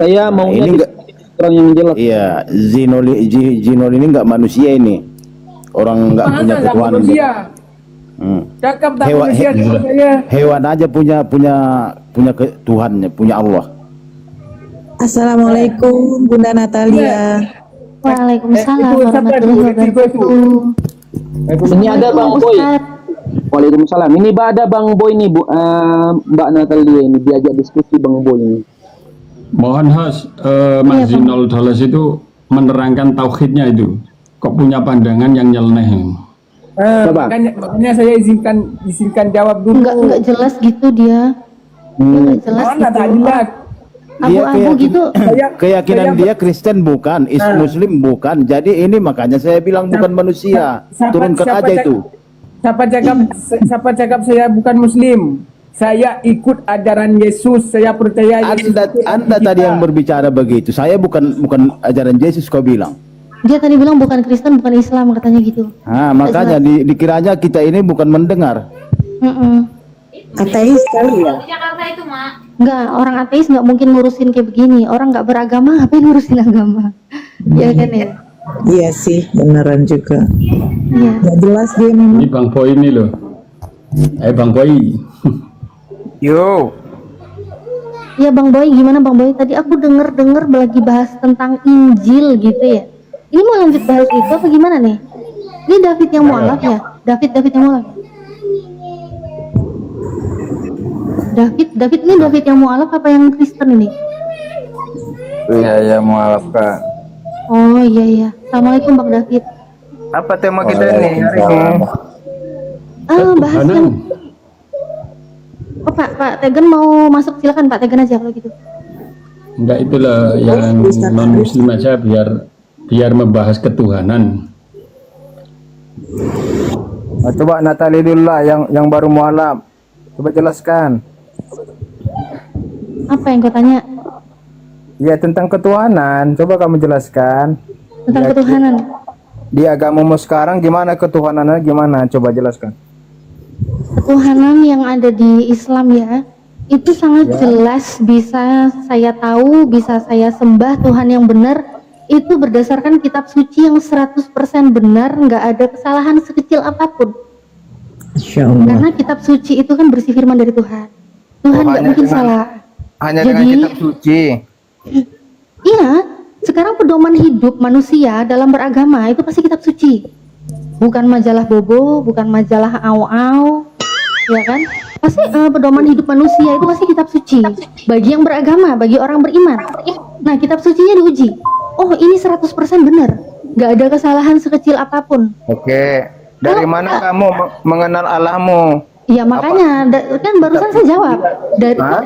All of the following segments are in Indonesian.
Saya Nah, maunya ini enggak, orang yang menjelaskan. iya, Zinol ini enggak manusia ini. Orang enggak punya Mana tak ketuhanan. manusia? Hmm. Cakap tak Hewan, manusia sama saya. hewan aja punya Tuhannya, punya Allah. Assalamualaikum Bunda Natalia. Waalaikumsalam Itu siapa itu? warahmatullahi Resiko itu. wabarakatuh. Ini ada Bang Boy. Ustaz. Waalaikumsalam. Ini ada Bang Boy nih, Mbak Natalia ini diajak diskusi Bang Boy ini. Mohon host, Mas Zinol Doles itu menerangkan tauhidnya itu. Kok punya pandangan yang nyeleneh? Coba. Makanya saya izinkan jawab dulu. Enggak jelas gitu dia. Enggak jelas Mana tak gitu. jelas? Abu-abu gitu. Keyakinan dia Kristen bukan, Muslim bukan. Jadi ini makanya saya bilang bukan manusia. Turunkan aja itu. Siapa cakap saya bukan Muslim? Saya ikut ajaran Yesus. Saya percaya Yesus. Anda tadi yang berbicara begitu. Saya bukan ajaran Yesus kau bilang. Dia tadi bilang bukan Kristen, bukan Islam, katanya gitu. Nah, makanya dikiranya kita ini bukan mendengar. Ateis kali ya? Jakarta itu, Mak. Enggak, orang ateis nggak mungkin ngurusin kayak begini. Orang nggak beragama, apa yang ngurusin agama? Ya kan ya? Iya sih, beneran juga. Iya. Gak jelas dia memang. Ini Bang Boy ini loh. Bang Boy. Yo, Ya Bang Boy, gimana Bang Boy? Tadi aku denger lagi bahas tentang Injil gitu ya. Ini mau lanjut bahas itu apa gimana nih? Ini David yang mualaf ya? David yang mualaf. David ini David yang mualaf apa yang Kristen ini? iya maaf Kak. Oh iya. Assalamualaikum Bang David. Apa tema kita nih hari ini? Bahas yang Oh Pak Tegan mau masuk, silakan Pak Tegan aja kalau gitu. Enggak, itulah yang non muslim aja biar membahas ketuhanan. Nah, coba Natali dulu lah yang baru mualaf. Coba jelaskan. Apa yang kau tanya? Ya tentang ketuhanan. Coba kamu jelaskan. Tentang ketuhanan. Di agamamu sekarang gimana ketuhanannya gimana? Coba jelaskan. Ketuhanan yang ada di Islam ya, itu sangat jelas, bisa saya tahu, bisa saya sembah Tuhan yang benar, itu berdasarkan kitab suci yang 100% benar, nggak ada kesalahan sekecil apapun. Insya Allah. Karena kitab suci itu kan bersih firman dari Tuhan. Tuhan nggak mungkin salah. Hanya dengan kitab suci. Iya, sekarang pedoman hidup manusia dalam beragama itu pasti kitab suci. Bukan majalah Bobo, bukan majalah Au-Au, ya kan? Pasti pedoman hidup manusia itu pasti kitab suci. Bagi yang beragama, bagi orang beriman. Nah, kitab sucinya diuji. Oh, ini 100% benar. Nggak ada kesalahan sekecil apapun. Oke. Dari mana kamu mengenal Allahmu? Ya makanya, kan barusan saya jawab. Dari kok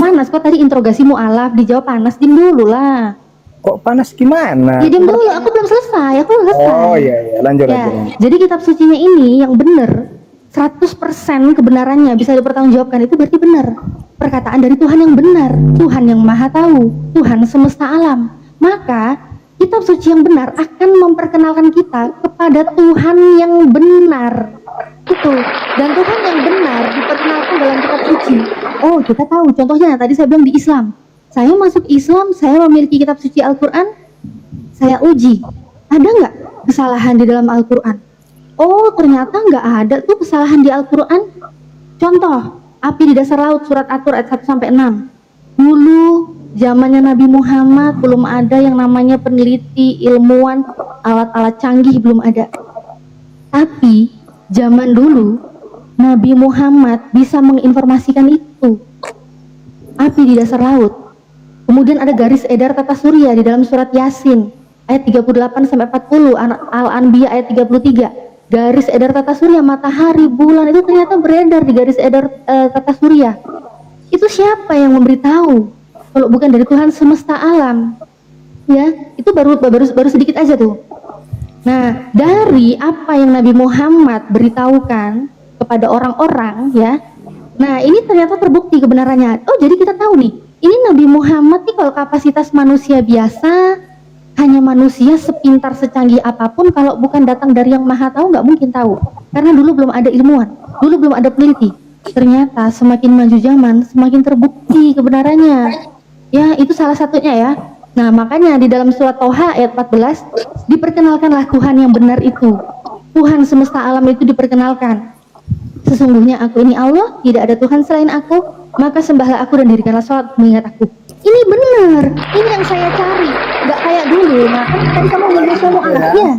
panas? Kok tadi interogasimu alaf, dijawab panas, diam dulu lah. Kok panas gimana? Ya diam dulu, aku belum selesai. Oh iya, lanjut. Jadi kitab sucinya ini yang benar, 100% kebenarannya bisa dipertanggungjawabkan, itu berarti benar. Perkataan dari Tuhan yang benar, Tuhan yang maha tahu, Tuhan semesta alam. Maka kitab suci yang benar akan memperkenalkan kita kepada Tuhan yang benar. Itu. Dan Tuhan yang benar diperkenalkan dalam kitab suci. Oh, kita tahu contohnya tadi saya bilang di Islam. Saya masuk Islam, saya memiliki kitab suci Al-Quran, saya uji. Ada nggak kesalahan di dalam Al-Quran? Oh, ternyata nggak ada tuh kesalahan di Al-Quran. Contoh, api di dasar laut, surat At-Tur ayat 1-6. Dulu, zamannya Nabi Muhammad, belum ada yang namanya peneliti, ilmuwan, alat-alat canggih belum ada. Tapi, zaman dulu, Nabi Muhammad bisa menginformasikan itu. Api di dasar laut. Kemudian ada garis edar tata surya di dalam surat Yasin ayat 38-40, Al-Anbiya ayat 33. Garis edar tata surya, matahari, bulan itu ternyata beredar di garis edar tata surya. Itu siapa yang memberitahu? Kalau bukan dari Tuhan semesta alam. Ya, itu baru sedikit aja tuh. Nah, dari apa yang Nabi Muhammad beritahukan kepada orang-orang ya. Nah, ini ternyata terbukti kebenarannya. Oh, jadi kita tahu nih. Ini Nabi Muhammad nih kalau kapasitas manusia biasa, hanya manusia sepintar secanggih apapun, kalau bukan datang dari yang maha tahu nggak mungkin tahu. Karena dulu belum ada ilmuwan, dulu belum ada peneliti. Ternyata semakin maju zaman, semakin terbukti kebenarannya. Ya, itu salah satunya ya. Nah, makanya di dalam surat Toha ayat 14 diperkenalkanlah Tuhan yang benar itu. Tuhan semesta alam itu diperkenalkan. Sesungguhnya aku ini Allah, tidak ada Tuhan selain aku, maka sembahlah aku dan dirikanlah sholat mengingat aku. Ini benar, ini yang saya cari. Gak kayak dulu. Nah, kan tadi kamu bilang saya mu'alaf ya.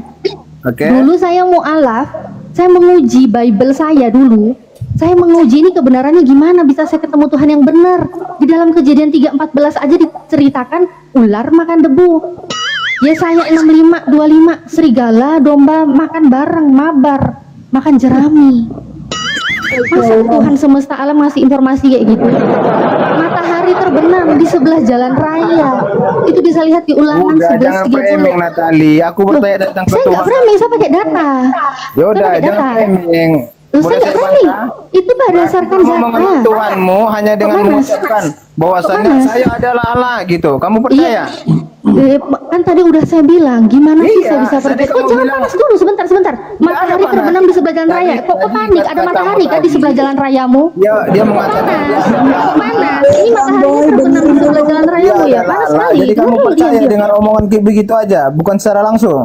Oke. Dulu saya mu'alaf, saya menguji Bible saya dulu. Saya menguji ini kebenarannya gimana bisa saya ketemu Tuhan yang benar. Di dalam Kejadian 3:14 aja diceritakan ular makan debu. Yesaya 65:25 serigala domba makan bareng, mabar, makan jerami. Masa Tuhan semesta alam ngasih informasi kayak gitu? Matahari terbenam di sebelah jalan raya. Itu bisa lihat di Ulangan Udah, jangan framing 11:30. Natali. Aku bertanya tentang Saya nggak Tuhan. framing, saya pakai data. Ya Saya udah, pakai jangan data. framing. Loh, Boleh saya nggak saya framing. bantah? Itu berdasarkan Kamu data. mengenal Tuhanmu hanya dengan Kok panas? mengucapkan bahwasannya Kok panas? saya adalah Allah gitu. Kamu Iya. percaya? Kan tadi udah saya bilang, gimana sih Iya, saya bisa tadi percaya? kamu Oh, jangan bilang- panas dulu, sebentar. Matahari panas. terbenam di sebelah jalan Tadi- raya. Kok tadi panik? Ada kata matahari kamu kan di tadi. sebelah jalan rayamu? Dia Kok mengatakan panas? Kok panas? Ini matahari terbenam di sebelah jalan rayamu ya? Panas sekali. Jadi kamu Dulu, percaya diam. dengan omongan kayak begitu aja, bukan secara langsung.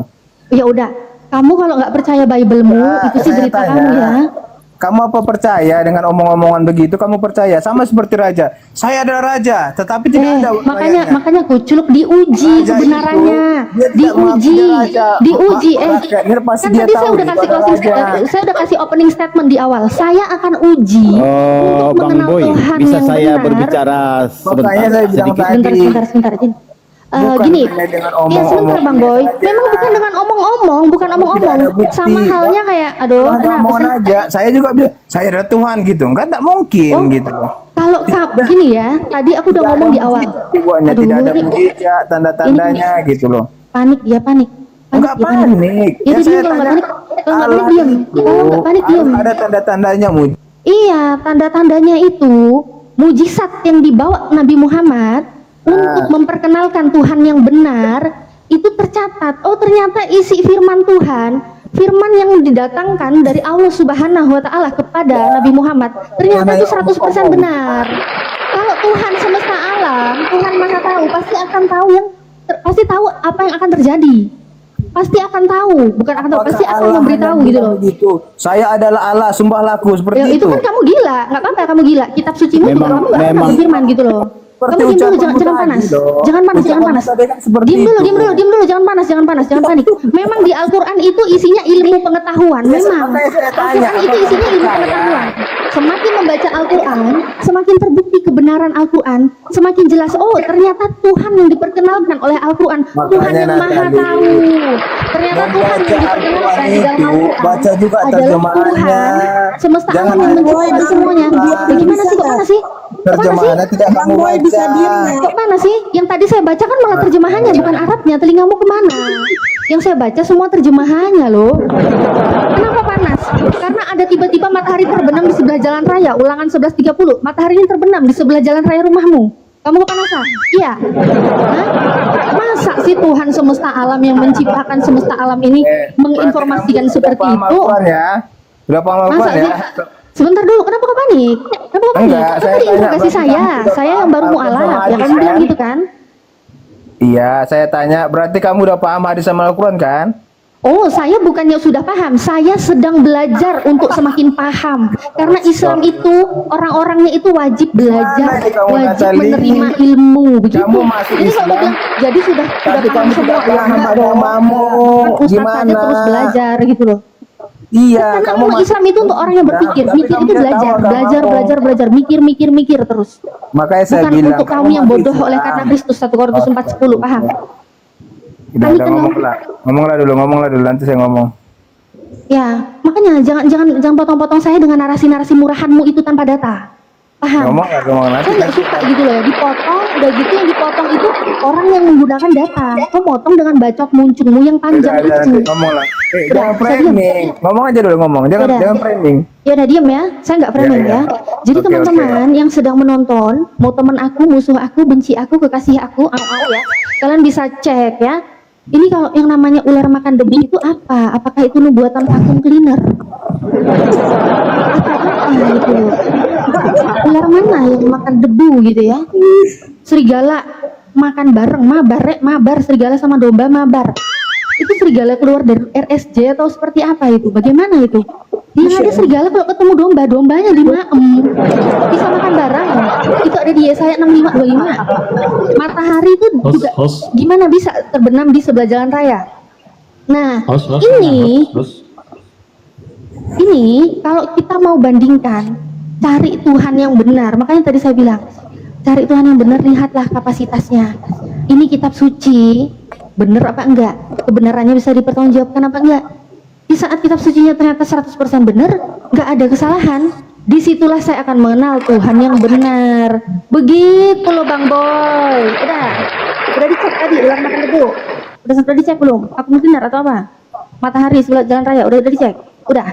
Ya udah, kamu kalau nggak percaya Bible-mu, itu sih Saya berita tanya, kamu ya. Kamu apa percaya dengan omong-omongan begitu? Kamu percaya sama seperti raja. Saya adalah raja, tetapi tidak ada Makanya kuculuk diuji Raja kebenarannya, itu, dia tidak diuji, mengaku dia raja. diuji. Rakyat, ini pasti Kan dia tadi saya tahu udah itu kasih ada closing, raja. saya udah kasih opening statement di awal. Saya akan uji Oh, untuk Bang mengenal Boy, Tuhan bisa yang saya benar. berbicara Makanya sebentar saya bilang sedikit? tadi. Sebentar, Jin. Bukan Gini, hanya dengan ya omong-omong sebentar Bang Boy. aja. Memang bukan dengan omong-omong, bukan Tidak ada omong-omong. bukti. Sama halnya kayak, aduh, Cuma kenapa omongan sih? aja. Saya juga bilang saya adalah Tuhan gitu. Enggak, tak mungkin Oh, gitu. Kalau gini ya, tadi aku udah ngomong di awal. Buahnya tidak ada ini mujizat, tanda-tandanya gitu loh. panik ya panik. Enggak ya, panik. Ya, Yang diam saya kalau nggak tanya, panik. Kalau nggak panik Allah diam. itu Kalau nggak panik diam. harus ada tanda-tandanya mujizat. Iya, tanda-tandanya itu mujizat yang dibawa Nabi Muhammad untuk memperkenalkan Tuhan yang benar itu tercatat. Oh, ternyata isi firman Tuhan, firman yang didatangkan dari Allah Subhanahu wa taala kepada Nabi Muhammad, ternyata itu 100% benar. Kalau Tuhan semesta alam, Tuhan Maha Tahu, pasti akan tahu pasti tahu apa yang akan terjadi. Pasti akan tahu, bukan akan tahu, pasti akan memberitahu gitu loh. Begitu. Saya adalah Allah, sumpahlah,ku seperti Ya, itu itu. kan kamu gila, nggak apa-apa kamu gila. Kitab sucimu juga Memang- kamu nggak pernah memang- firman gitu loh. Kamu diam dulu, jangan panas, jangan panas, jangan panas. Diam dulu, jangan panas, jangan panik. Memang di Al-Quran itu isinya ilmu pengetahuan, memang. makanya saya tanya, Al-Quran itu isinya ilmu pengetahuan. Semakin membaca Al-Quran, semakin terbukti kebenaran Al-Quran, semakin jelas. Oh, ternyata Tuhan yang diperkenalkan oleh Al-Quran, Tuhan Makanya, yang Maha Natali, Tahu. Ternyata Tuhan yang diperkenalkan di dalam itu, Al-Quran baca juga adalah terjemahannya. Tuhan semesta Jangan alam yang hanya menciptakan baca semuanya. Al-Quran. Gimana sih, kok panas sih? Kok panas sih? Terjemahannya tidak kamu baca. Kok panas sih? Yang tadi saya baca kan malah terjemahannya, bukan Arabnya. Telingamu kemana? Yang saya baca semua terjemahannya loh. Kenapa panas? Karena ada tiba-tiba matahari terbenam di sebelah jalan raya. Ulangan 11:30. Matahari ini terbenam di sebelah jalan raya rumahmu. Kamu kepanasan? Iya. Hah? Masa sih Tuhan semesta alam yang menciptakan semesta alam ini menginformasikan seperti Sudah paham itu? Al-Quran ya. Sudah paham Masa Al-Quran sih? ya. Sebentar dulu, kenapa kau panik? Kenapa kau panik? Enggak, Kan saya tadi tanya, informasi berarti saya, kamu sudah saya yang paham baru mu'alaf. Al-Quran Ya kamu kan? bilang gitu kan? Iya, saya tanya, berarti kamu udah paham hadis sama Al-Quran kan? Oh, saya bukannya sudah paham, saya sedang belajar untuk semakin paham. Karena Islam itu, orang-orangnya itu wajib belajar, Gimana nih kamu, wajib Natali? menerima ilmu, begitu. Kamu masuk Jadi kalau Islam, bilang, jadi sudah tapi paham kamu semua, tidak ya paham enggak dong. agamamu. Kan Ustaz saja Gimana? terus belajar gitu loh. Iya, Karena kamu memang masuk Islam itu untuk orang yang berpikir, Tapi mikir kamu itu tidak belajar, tahu belajar, agamamu. belajar, mikir terus. Makanya saya Bukan bilang untuk kamu yang masuk bodoh oleh Islam. karena Kristus 1 Korintus 4:10, paham? Udah, Kami udah kenal. ngomonglah dulu, nanti saya ngomong. Ya, makanya jangan potong-potong saya dengan narasi-narasi murahanmu itu tanpa data. Paham? Ngomong nanti. Saya nggak suka gitu loh ya, dipotong, udah gitu yang dipotong itu orang yang menggunakan data. Kau potong dengan bacot muncungmu yang panjang Udah, nanti itu. ngomong lah. Udah, Jangan saya framing. Ngomong aja dulu, ngomong. Jangan Udah. jangan framing. Ya udah diem ya, saya nggak framing Ya, ya. ya. Jadi Oke, teman-teman yang sedang menonton, mau teman aku, musuh aku, benci aku, kekasih aku, au ya, kalian bisa cek ya. Ini kalau yang namanya ular makan debu itu apa? Apakah itu nubuatan vacuum cleaner? Atau apa gitu loh? Ular mana yang makan debu gitu ya? Serigala makan bareng, mabar serigala sama domba mabar. Itu serigala keluar dari RSJ atau seperti apa itu? Bagaimana itu? Yang ada serigala kalau ketemu domba, dombanya dimaem. Bisa makan bareng. Itu ada di Yesaya 65:25. Matahari itu juga gimana bisa terbenam di sebelah jalan raya? Nah, ini kalau kita mau bandingkan, cari Tuhan yang benar. Makanya tadi saya bilang, cari Tuhan yang benar, lihatlah kapasitasnya. Ini kitab suci, benar apa enggak? Kebenarannya bisa dipertanggungjawabkan apa enggak? Di saat kitab sucinya ternyata 100% benar, enggak ada kesalahan, disitulah saya akan mengenal Tuhan yang benar. Begitu loh Bang Boy. Udah dicek tadi ular makan debu. Udah dicek belum? Aku benar atau apa? Matahari sebelah jalan raya, udah dicek? Udah.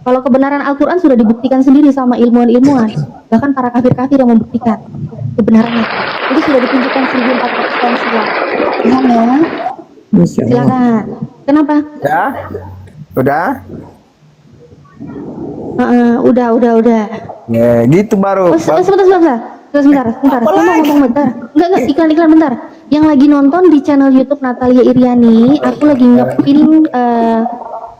Kalau kebenaran Al-Quran sudah dibuktikan sendiri sama ilmuwan-ilmuwan, bahkan para kafir-kafir yang membuktikan kebenarannya. Itu sudah ditunjukkan 1400 tahun silam. Paham ya? Masya Allah. Silakan. Kenapa? Ya? Udah? Udah. Ya, gitu baru. Sebentar. Saya mau ngomong bentar. Enggak, iklan bentar. Yang lagi nonton di channel YouTube Natalia Iriani, aku lagi ngepin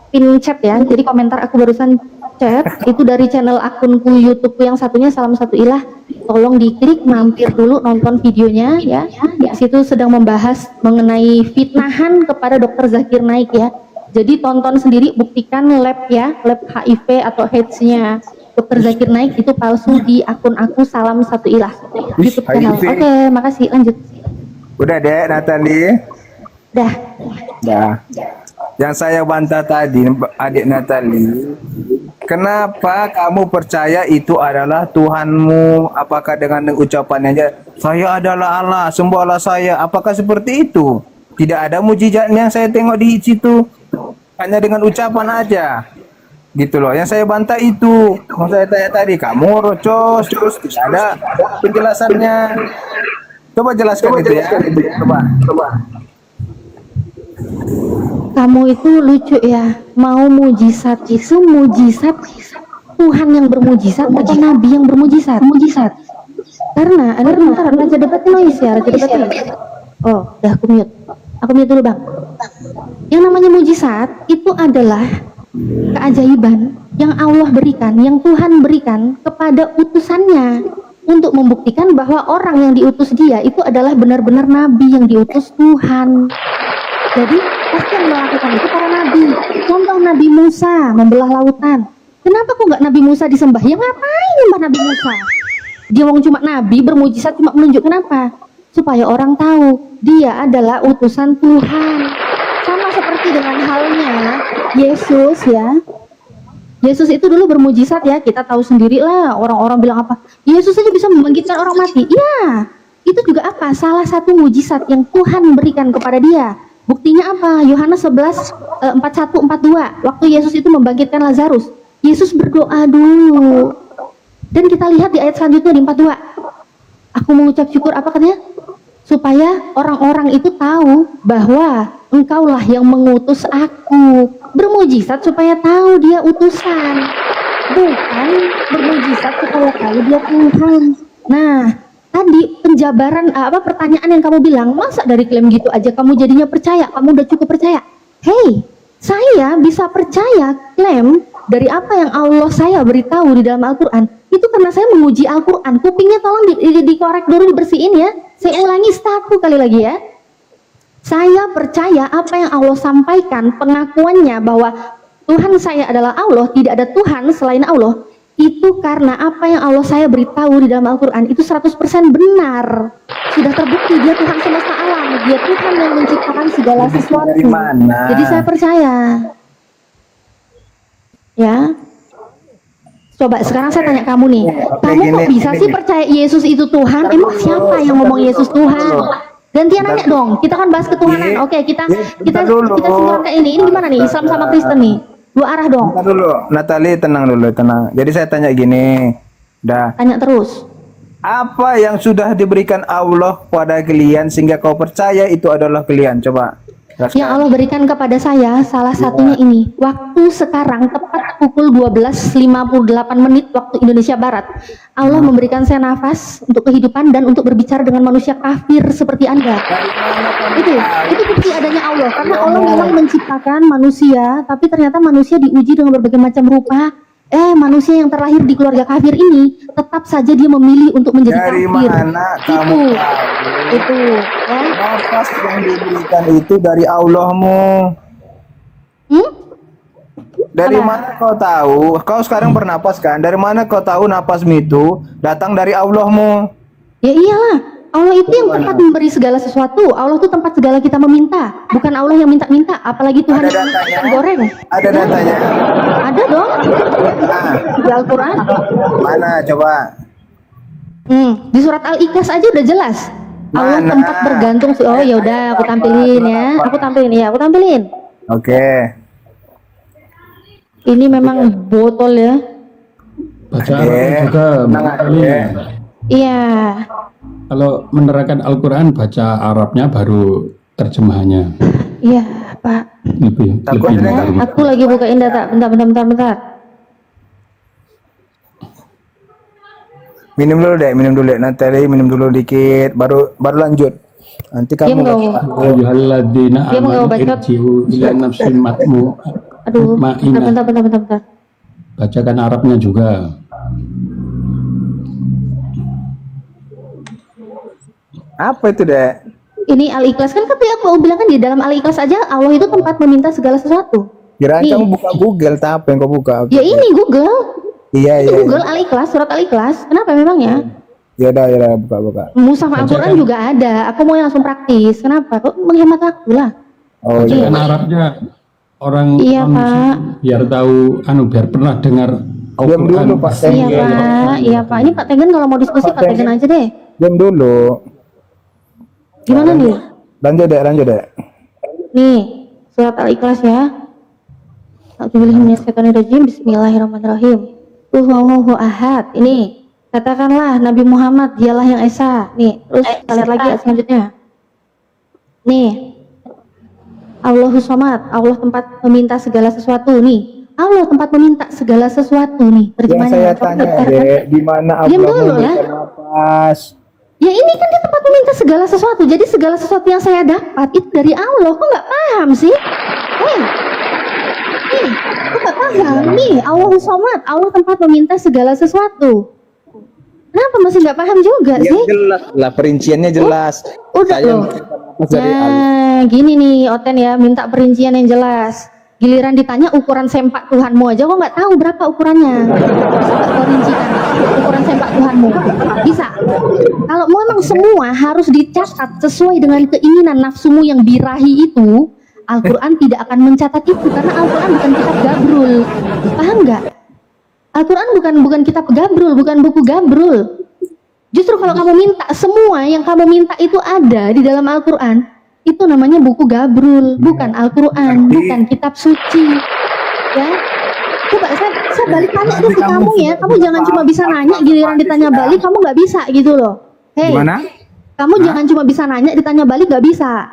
pin chat ya. Jadi komentar aku barusan chat itu dari channel akunku YouTubeku yang satunya Salam Satu Ilah. Tolong diklik, mampir dulu nonton videonya ya. Di situ sedang membahas mengenai fitnahan kepada Dr. Zakir Naik ya. Jadi tonton sendiri, buktikan lab ya, lab HIV atau AIDS-nya Dr. Zakir Naik itu palsu di akun aku Salam Satu Ilah YouTube channel. HIV. Oke, makasih. Lanjut. Udah deh, Natali. Dah. Yang saya bantah tadi, adik Natali, kenapa kamu percaya itu adalah Tuhanmu? Apakah dengan ucapannya aja, saya adalah Allah, sembahlah saya? Apakah seperti itu? Tidak ada mujizatnya yang saya tengok di situ, hanya dengan ucapan aja. Gitu loh. Yang saya bantah itu, yang saya tanya tadi, kamu rocos terus tidak ada penjelasannya. Coba jelaskan itu ya. Coba. Kamu itu lucu ya, mau mujizat itu mujizat Tuhan yang bermujizat atau Nabi yang bermujizat? Karena ada bentar, raja debat noise ya, raja debat noise. Oh, udah aku mute dulu Bang. Yang namanya mujizat itu adalah keajaiban yang Allah berikan, yang Tuhan berikan kepada utusannya untuk membuktikan bahwa orang yang diutus dia itu adalah benar-benar Nabi yang diutus Tuhan. Jadi pasti yang melakukan itu para nabi. Contoh Nabi Musa membelah lautan. Kenapa kok nggak Nabi Musa disembah? Ya ngapain nyembah Nabi Musa? Dia mau cuma nabi bermujizat, cuma menunjukkan apa? Supaya orang tahu dia adalah utusan Tuhan. Sama seperti dengan halnya Yesus ya. Yesus itu dulu bermujizat ya, kita tahu sendiri lah. Orang-orang bilang apa? Yesus aja bisa membangkitkan orang mati. Iya, itu juga apa? Salah satu mujizat yang Tuhan berikan kepada dia. Buktinya apa? Yohanes 11, 41, 42. Waktu Yesus itu membangkitkan Lazarus, Yesus berdoa dulu. Dan kita lihat di ayat selanjutnya di 42. Aku mengucap syukur, apa katanya? Supaya orang-orang itu tahu bahwa engkaulah yang mengutus aku. Bermujizat supaya tahu dia utusan. Bukan bermujizat supaya tahu dia Tuhan. Nah, tadi penjabaran pertanyaan yang kamu bilang, masa dari klaim gitu aja kamu jadinya percaya, kamu udah cukup percaya? Hey, saya bisa percaya klaim dari apa yang Allah saya beritahu di dalam Al-Quran itu karena saya menguji Al-Quran. Kupingnya tolong dikorek dulu, dibersihin ya. Saya ulangi 1 kali lagi ya. Saya percaya apa yang Allah sampaikan, pengakuannya bahwa Tuhan saya adalah Allah, tidak ada Tuhan selain Allah, itu karena apa yang Allah saya beritahu di dalam Al-Quran itu 100% benar. Sudah terbukti dia Tuhan semesta alam, dia Tuhan yang menciptakan segala sesuatu. Jadi saya percaya. Ya. Coba sekarang saya tanya kamu nih, kamu kok bisa sih percaya Yesus itu Tuhan? Emang siapa yang ngomong Yesus Tuhan? Gantian nanya dong, kita kan bahas ketuhanan. Oke, kita sinkronkan ini gimana nih, Islam sama Kristen nih? Dua arah dong. Tenang dulu, Natali, tenang dulu, tenang. Jadi saya tanya gini, Tanya terus. apa yang sudah diberikan Allah pada kalian sehingga kau percaya itu adalah kalian? Coba. Yang Allah berikan kepada saya salah satunya ini. Waktu sekarang tepat pukul 12.58 waktu Indonesia Barat. Allah memberikan saya nafas untuk kehidupan dan untuk berbicara dengan manusia kafir seperti Anda. Itu bukti adanya Allah. Karena Allah memang menciptakan manusia, tapi ternyata manusia diuji dengan berbagai macam rupa. Manusia yang terlahir di keluarga kafir ini tetap saja dia memilih untuk menjadi Dari kafir. mana kamu Itu ya. nafas yang diberikan itu dari Allahmu? Dari Apa? mana kau tahu? Kau sekarang bernapas kan? Dari mana kau tahu napasmu itu datang dari Allahmu? Ya iyalah, Allah itu yang tempat memberi segala sesuatu. Allah itu tempat segala kita meminta, bukan Allah yang minta-minta. Apalagi Tuhan Ada yang minta datanya? ikan goreng. Ada datanya? Ada dong Nah, di Al-Quran. mana coba? Di surat Al-Ikhlas aja udah jelas. Allah Mana? tempat bergantung. Oh ya udah, aku tampilin ya. Aku tampilin. Oke. Ini memang botol ya. Baca Arabnya juga barangkali. Iya. Kalau menerangkan Al-Quran, baca Arabnya baru terjemahannya. Iya, Pak. Lebih Takutnya baik. Aku lagi bukain data. Bentar. Minum dulu dek, Natali minum dulu dikit, baru lanjut. Nanti Diam kamu kau. Ayyuhalladzina Dia mau amanu baca. irji'u ila nafsin matmu. Aduh. Ma'inah. Bentar. Bacakan Arabnya juga. apa itu dek? Ini Al-Ikhlas kan tapi aku bilang kan di dalam Al-Ikhlas aja Allah itu tempat meminta segala sesuatu. Kirain Nih. kamu buka Google, tak apa yang kau buka? Oke. Ya ini Google. Iya. Google Al-Ikhlas, surat Al-Ikhlas. Kenapa memangnya? Ya udah buka. Mushaf Al-Quran juga ada. Aku mau yang langsung praktis. Kenapa? Kok menghemat waktu lah. Oh iya. Bacakan Arabnya orang Iya, non-Muslim Pak. biar tahu biar pernah dengar Diam dulu, Pak. Iya Pak. Ini Pak Tegen kalau mau diskusi Pak Tegen aja deh. Diam dulu. Gimana nih? Lanjut dek. Nih, surat Al-Ikhlas ya. A'udzubillahiminasyaitonirrajim. Bismillahirrahmanirrahim. Huwallahu ahad. Ini katakanlah Nabi Muhammad dialah yang esa. Nih, terus kita lihat lagi ayat selanjutnya. Nih. Allahus Samad. Allah tempat meminta segala sesuatu nih. Allah tempat meminta segala sesuatu nih. Yang Terjemahnya. saya Kamu tanya dengarkan? dek, di mana Diam Allah dulu, memberikan nafas? Ya ini kan dia tempat meminta segala sesuatu. Jadi segala sesuatu yang saya dapat itu dari Allah. Kok nggak paham sih? Kok nggak paham? Nih, Allahus Samad. Allah tempat meminta segala sesuatu. Kenapa masih nggak paham juga Yang sih? jelas lah, perinciannya jelas. Udah Saya loh. memberikan nafas dari Allah. Nah, gini nih Oten ya, minta perincian yang jelas. Giliran ditanya ukuran sempak Tuhanmu aja, kok nggak tahu berapa ukurannya? Bisa nggak kau rincikan ukuran sempak Tuhanmu? Bisa. Kalau memang semua harus dicatat sesuai dengan keinginan nafsumu yang birahi itu, Al-Quran tidak akan mencatat itu karena Al-Quran bukan kitab gabrul. Paham nggak? Al-Quran bukan kitab gabrul, bukan buku gabrul. Justru kalau kamu minta semua yang kamu minta itu ada di dalam Al-Quran, itu namanya buku gabrul, bukan Al-Quran, bukan kitab suci. Ya, coba saya balik tanya deh ke kamu ya. Kamu jangan cuma bisa nanya, giliran ditanya balik kamu nggak bisa gitu loh. Hei, Gimana? kamu jangan cuma bisa nanya, ditanya balik nggak bisa.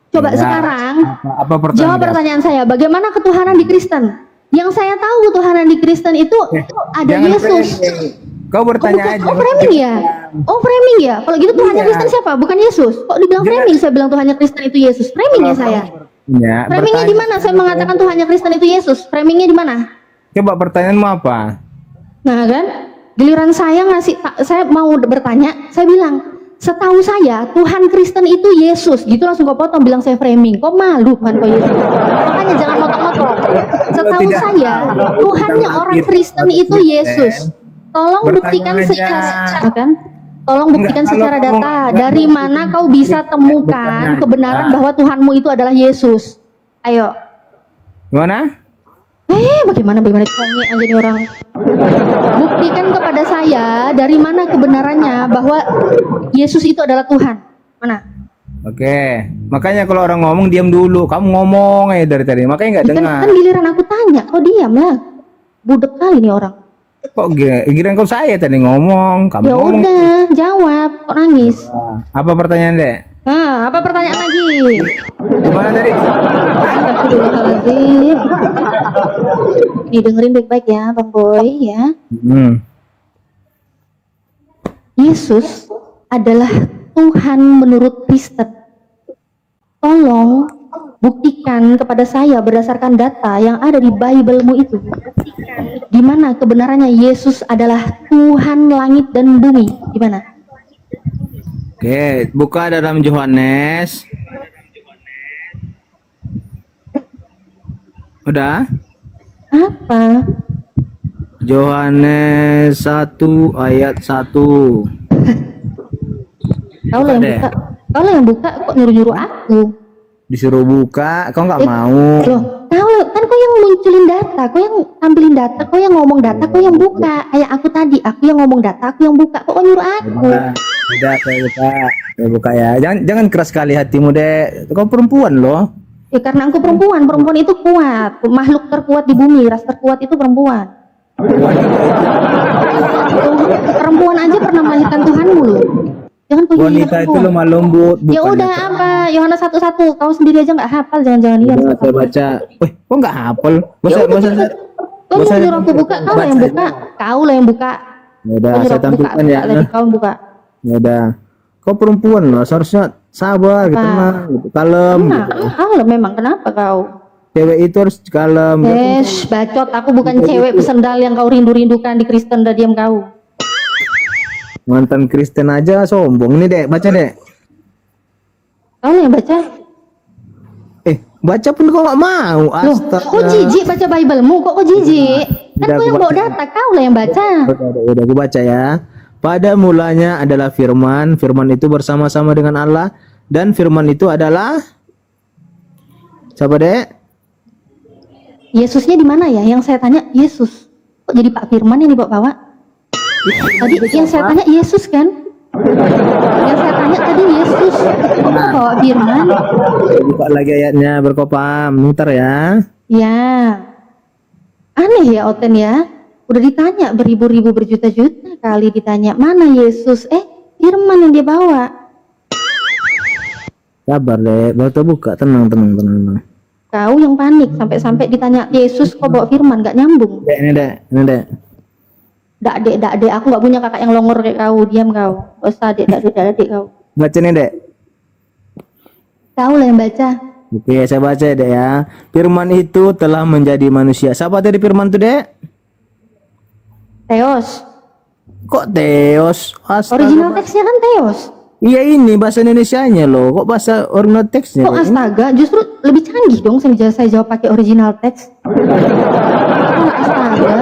Coba Ya, sekarang Apa pertanyaan? jawab pertanyaan saya. Bagaimana ketuhanan di Kristen? Yang saya tahu ketuhanan di Kristen itu ada Jangan Yesus. framing. Kau bertanya aja. Framing ya? Oh framing ya? Kalau gitu Tuhannya Iya. Kristen siapa? Bukan Yesus. Kok dibilang framing? Saya bilang Tuhannya Kristen itu Yesus. Framing ya saya? Ya, Framingnya di mana? Saya mengatakan Tuhannya Kristen itu Yesus. Framingnya di mana? Coba pertanyaanmu apa? Nah kan, giliran saya saya mau bertanya, saya bilang, setahu saya Tuhan Kristen itu Yesus. Gitu langsung kau potong bilang saya framing. Kok malu kan kau Yesus? Makanya jangan motong-motong. Setahu tidak saya Tuhannya orang Kristen itu Yesus. Tolong buktikan Bertanya secara aja. kan? Tolong buktikan Enggak, secara kalau data. kamu- Dari mana kau bisa temukan Bertanya. kebenaran bahwa Tuhanmu itu adalah Yesus? Ayo. Gimana? Bagaimana ditanya aja nih orang. Buktikan kepada saya dari mana kebenarannya bahwa Yesus itu adalah Tuhan. Mana? Oke. Makanya kalau orang ngomong diam dulu. Kamu ngomong aja dari tadi. Makanya nggak Kan, dengar. kan giliran aku tanya, kau diam lah. Budek kali nih orang. Kok giliran kau saya tadi ngomong. Kamu Ya ngomong. udah, jawab. Kok nangis? Apa pertanyaan dek? Nah, apa pertanyaan lagi? Gimana tadi? Astagfirullahaladzim. Nih dengerin baik-baik ya, Bang Boy ya. Yesus adalah Tuhan menurut Kristen. Tolong buktikan kepada saya berdasarkan data yang ada di Bible-mu itu. Di mana kebenarannya Yesus adalah Tuhan langit dan bumi? Di mana? Oke, buka dalam Yohanes. Udah? Apa? Yohanes 1 ayat 1. Kau lah yang deh. buka. Kau lah yang buka, kok nyuruh-nyuruh aku? Disuruh buka, kau nggak mau. Loh, kan kau yang munculin data, kau yang tampilin data, kau yang ngomong data, kau yang buka. Kayak aku tadi, aku yang ngomong data, aku yang buka. Kok kau nyuruh aku? Udah, saya buka ya. Jangan keras sekali hatimu, Dek. Kau perempuan loh. Ya karena aku perempuan, perempuan itu kuat. Makhluk terkuat di bumi, ras terkuat itu perempuan. Perempuan aja pernah melahirkan Tuhanmu loh. Jangan kau hina Wanita itu perempuan. lemah lembut. Ya bukannya udah apa? Yohanes 1:1. Kau sendiri aja nggak hafal, jangan-jangan iya. Udah, saya baca. Wih, kok nggak hafal? Gak usah, Kau nyuruh aku buka, kau lah yang buka. Kau lah yang buka. Ya udah, Kau nyuruh saya aku buka, tampilkan ya. tadi kau yang buka. Ya udah. Kau perempuan loh, seharusnya sabar, gitu, tenang, gitu, kalem. Nah, kalau memang kenapa kau? Cewek itu harus kalem. gitu. Bacot, aku bukan cewek pesendal yang kau rindu-rindukan di Kristen, dah diam kau. Mantan Kristen aja sombong nih, Dek. Baca, Dek. Kau lah yang baca. Baca pun kau nggak mau. Loh, kok jijik baca Bible-mu? Kok jijik? Kan Udah, kau yang aku bawa baca. data, kau lah yang baca. Udah, aku baca ya. Pada mulanya adalah firman, firman itu bersama-sama dengan Allah, dan firman itu adalah siapa, Dek? Yesusnya di mana ya? Yang saya tanya Yesus. Kok jadi Pak Firman yang dibawa-bawa? Tadi yang saya tanya Yesus kan? Yang saya tanya tadi Yesus. Kok bawa Firman? Buka lagi ayatnya, berkopam. Mutar ya. Ya. Aneh ya Oten ya. Udah ditanya beribu-ribu berjuta-juta kali ditanya mana Yesus. Firman yang dia bawa. Sabar, Dek. Baru buka, tenang. Kau yang panik sampai-sampai ditanya Yesus kok bawa Firman, gak nyambung. Dek, ini, Dek. Dak dek, aku gak punya kakak yang longor kayak kau, diam kau. Gak usah dek kau. Baca nih, Dek. Kau lah yang baca. Oke, saya baca ya, Dek ya. Firman itu telah menjadi manusia. Siapa tadi firman itu, Dek? Theos. Kok Theos? Astaga. Original teksnya kan Theos. Iya, ini bahasa Indonesianya loh. Kok bahasa original teksnya? Kok astaga? Justru lebih canggih dong saya jawab pakai original teks. Kok astaga?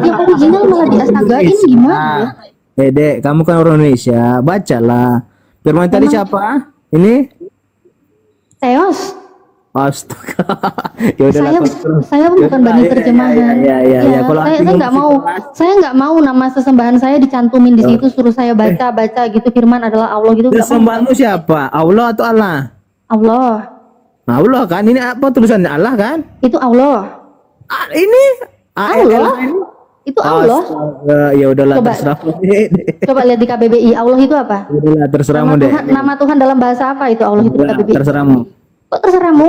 Yang original malah di astagain gimana? Dek, kamu kan orang Indonesia. Bacalah. Firman tadi siapa? Ini? Theos. Astaga. Ya udah. Saya bukan banding terjemahan. Ya. Kalau Saya nggak mau nama sesembahan saya dicantumin di situ, suruh saya baca gitu firman adalah Allah gitu. Nggak mau. sesembahanmu siapa? Allah atau Allah? Allah. Allah kan? Ini apa tulisannya? Allah kan? Itu Allah. Ini Allah. Itu Allah. Astaga, ya udahlah, Coba. terserah. Coba lihat di KBBI, Allah itu apa? Udahlah, terserahmu, Dek. Nama Tuhan dalam bahasa apa itu Allah itu di KBBI? Terserahmu. Kok terserahmu?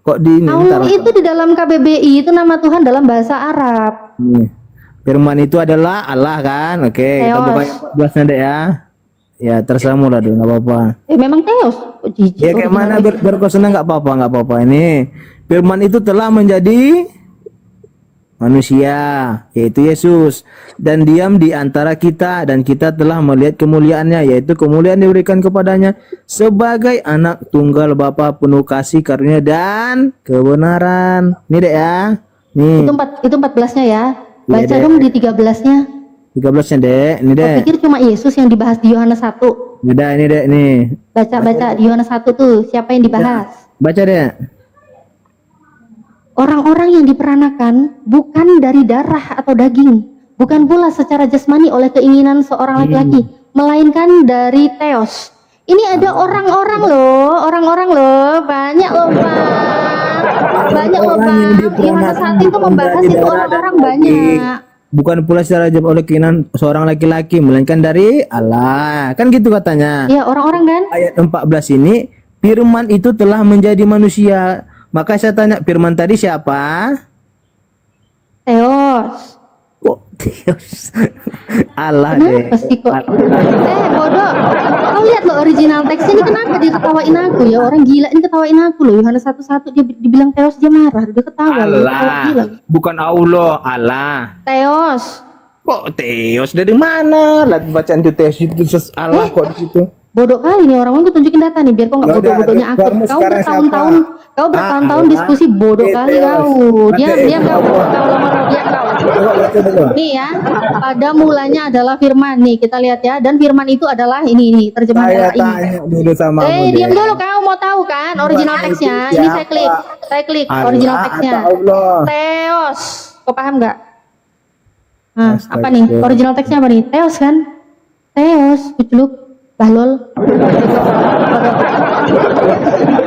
Kok di ini? Allah itu di dalam KBBI itu nama Tuhan dalam bahasa Arab. Nih. Firman itu adalah Allah kan? Oke, kita Theos. buka 14-nya, Dek ya. Ya, terserahmu lah, Dek, enggak apa-apa. Memang Theos. Kok jijik. Ya kayak mana berkosongan enggak apa-apa. Ini firman itu telah menjadi manusia, yaitu Yesus, dan diam di antara kita, dan kita telah melihat kemuliaannya, yaitu kemuliaan diberikan kepadanya sebagai anak tunggal Bapa penuh kasih karunia dan kebenaran. Ini, Dek ya. Nih. Itu 14-nya ya. Baca Iya, Dek. dong di 13-nya. 13-nya, Dek. Ini, Dek. Kau pikir cuma Yesus yang dibahas di Yohanes 1. Ada ini, Dek, nih. Baca di Yohanes 1 tuh, siapa yang dibahas? Baca, Dek. Orang-orang yang diperanakan bukan dari darah atau daging, bukan pula secara jasmani oleh keinginan seorang laki-laki, melainkan dari Theos. Ini ada orang-orang loh, banyak loh Pak. Yohanes 1 itu membahas itu orang-orang banyak. bukan pula secara jam oleh keinginan seorang laki-laki, melainkan dari Allah. Kan gitu katanya. Ya orang-orang kan. Ayat 14 ini, firman itu telah menjadi manusia. Maka saya tanya, firman tadi siapa? Theos. Kok Theos? Allah deh. Kenapa sih kok? Bodoh. Kau lihat loh original teksnya ini, kenapa dia ketawain aku ya? Orang gila ini ketawain aku loh. Yohanes 1:1 dia dibilang Theos, dia marah, dia ketawa. Allah. Bukan Allah, Allah. Theos. Kok Theos dari mana? Lihat bacaan itu Theos itu Allah kok di situ. Bodoh kali nih orang, gue tunjukin data nih biar kau nggak Ya udah, bodoh-bodohnya aku. kamu Kau sekarang bertahun-tahun, siapa? kau bertahun-tahun Allah. diskusi bodoh kali Theos. kau. Diam Theos. kau, diam kau. Coba baca dulu. Nih ya, pada mulanya adalah firman nih, kita lihat ya, dan firman itu adalah ini terjemahan Saya adalah ini. tanya dulu sama Diam dulu, kau mau tahu kan original teksnya? Ini saya klik original teksnya. Allah. Theos, kau paham nggak? Nah, Astaga. apa nih? Original teksnya apa nih? Theos kan? Theos, kuculuk, bahlol.